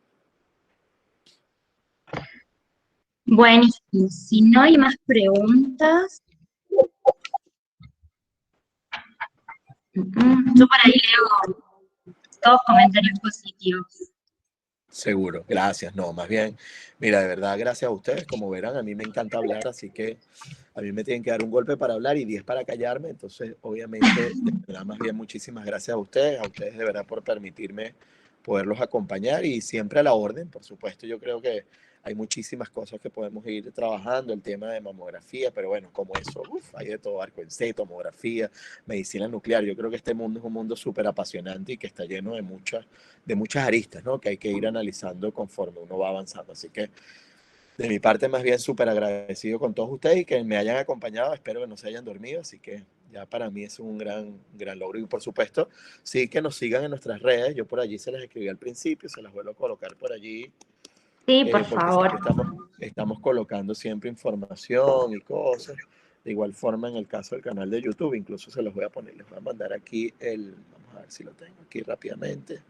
Buenísimo. Si no hay más preguntas, yo por ahí leo todos comentarios positivos. Seguro, gracias. No, más bien, mira, de verdad, gracias a ustedes. Como verán, a mí me encanta hablar, así que a mí me tienen que dar un golpe para hablar y 10 para callarme. Entonces, obviamente, de verdad, más bien, muchísimas gracias a ustedes de verdad por permitirme poderlos acompañar y siempre a la orden, por supuesto. Yo creo que hay muchísimas cosas que podemos ir trabajando, el tema de mamografía, pero bueno, como eso, hay de todo, arco en C, tomografía, medicina nuclear. Yo creo que este mundo es un mundo súper apasionante y que está lleno de muchas aristas, ¿no? Que hay que ir analizando conforme uno va avanzando. Así que de mi parte, más bien súper agradecido con todos ustedes y que me hayan acompañado. Espero que no se hayan dormido, así que ya para mí es un gran logro. Y por supuesto, sí que nos sigan en nuestras redes. Yo por allí se las escribí al principio, se las vuelvo a colocar por allí, Sí, por porque favor. siempre estamos colocando siempre información y cosas. De igual forma, en el caso del canal de YouTube, incluso se los voy a poner, les voy a mandar aquí vamos a ver si lo tengo aquí rápidamente,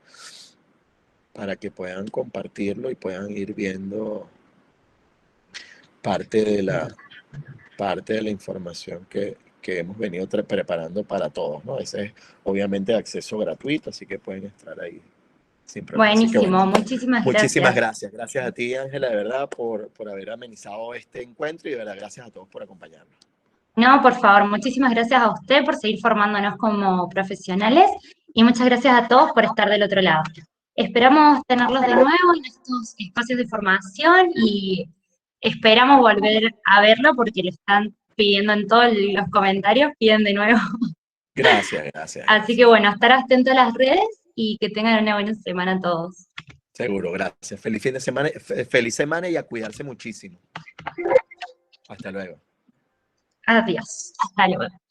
para que puedan compartirlo y puedan ir viendo parte de la información que hemos venido preparando para todos, ¿no? Ese es obviamente acceso gratuito, así que pueden estar ahí sin problema. Así que bueno, Buenísimo, muchísimas muchísimas gracias. gracias. Gracias a ti, Ángela, de verdad, por haber amenizado este encuentro y de verdad, gracias a todos por acompañarnos. No, por favor, muchísimas gracias a usted por seguir formándonos como profesionales y muchas gracias a todos por estar del otro lado. Esperamos tenerlos de nuevo en estos espacios de formación y esperamos volver a verlo porque lo están pidiendo en todos los comentarios, piden de nuevo. Gracias, gracias, Así que gracias. bueno, estar atentos a las redes y que tengan una buena semana todos. Seguro, gracias. Feliz fin de semana, feliz semana y a cuidarse muchísimo. Hasta luego. Adiós. Hasta luego.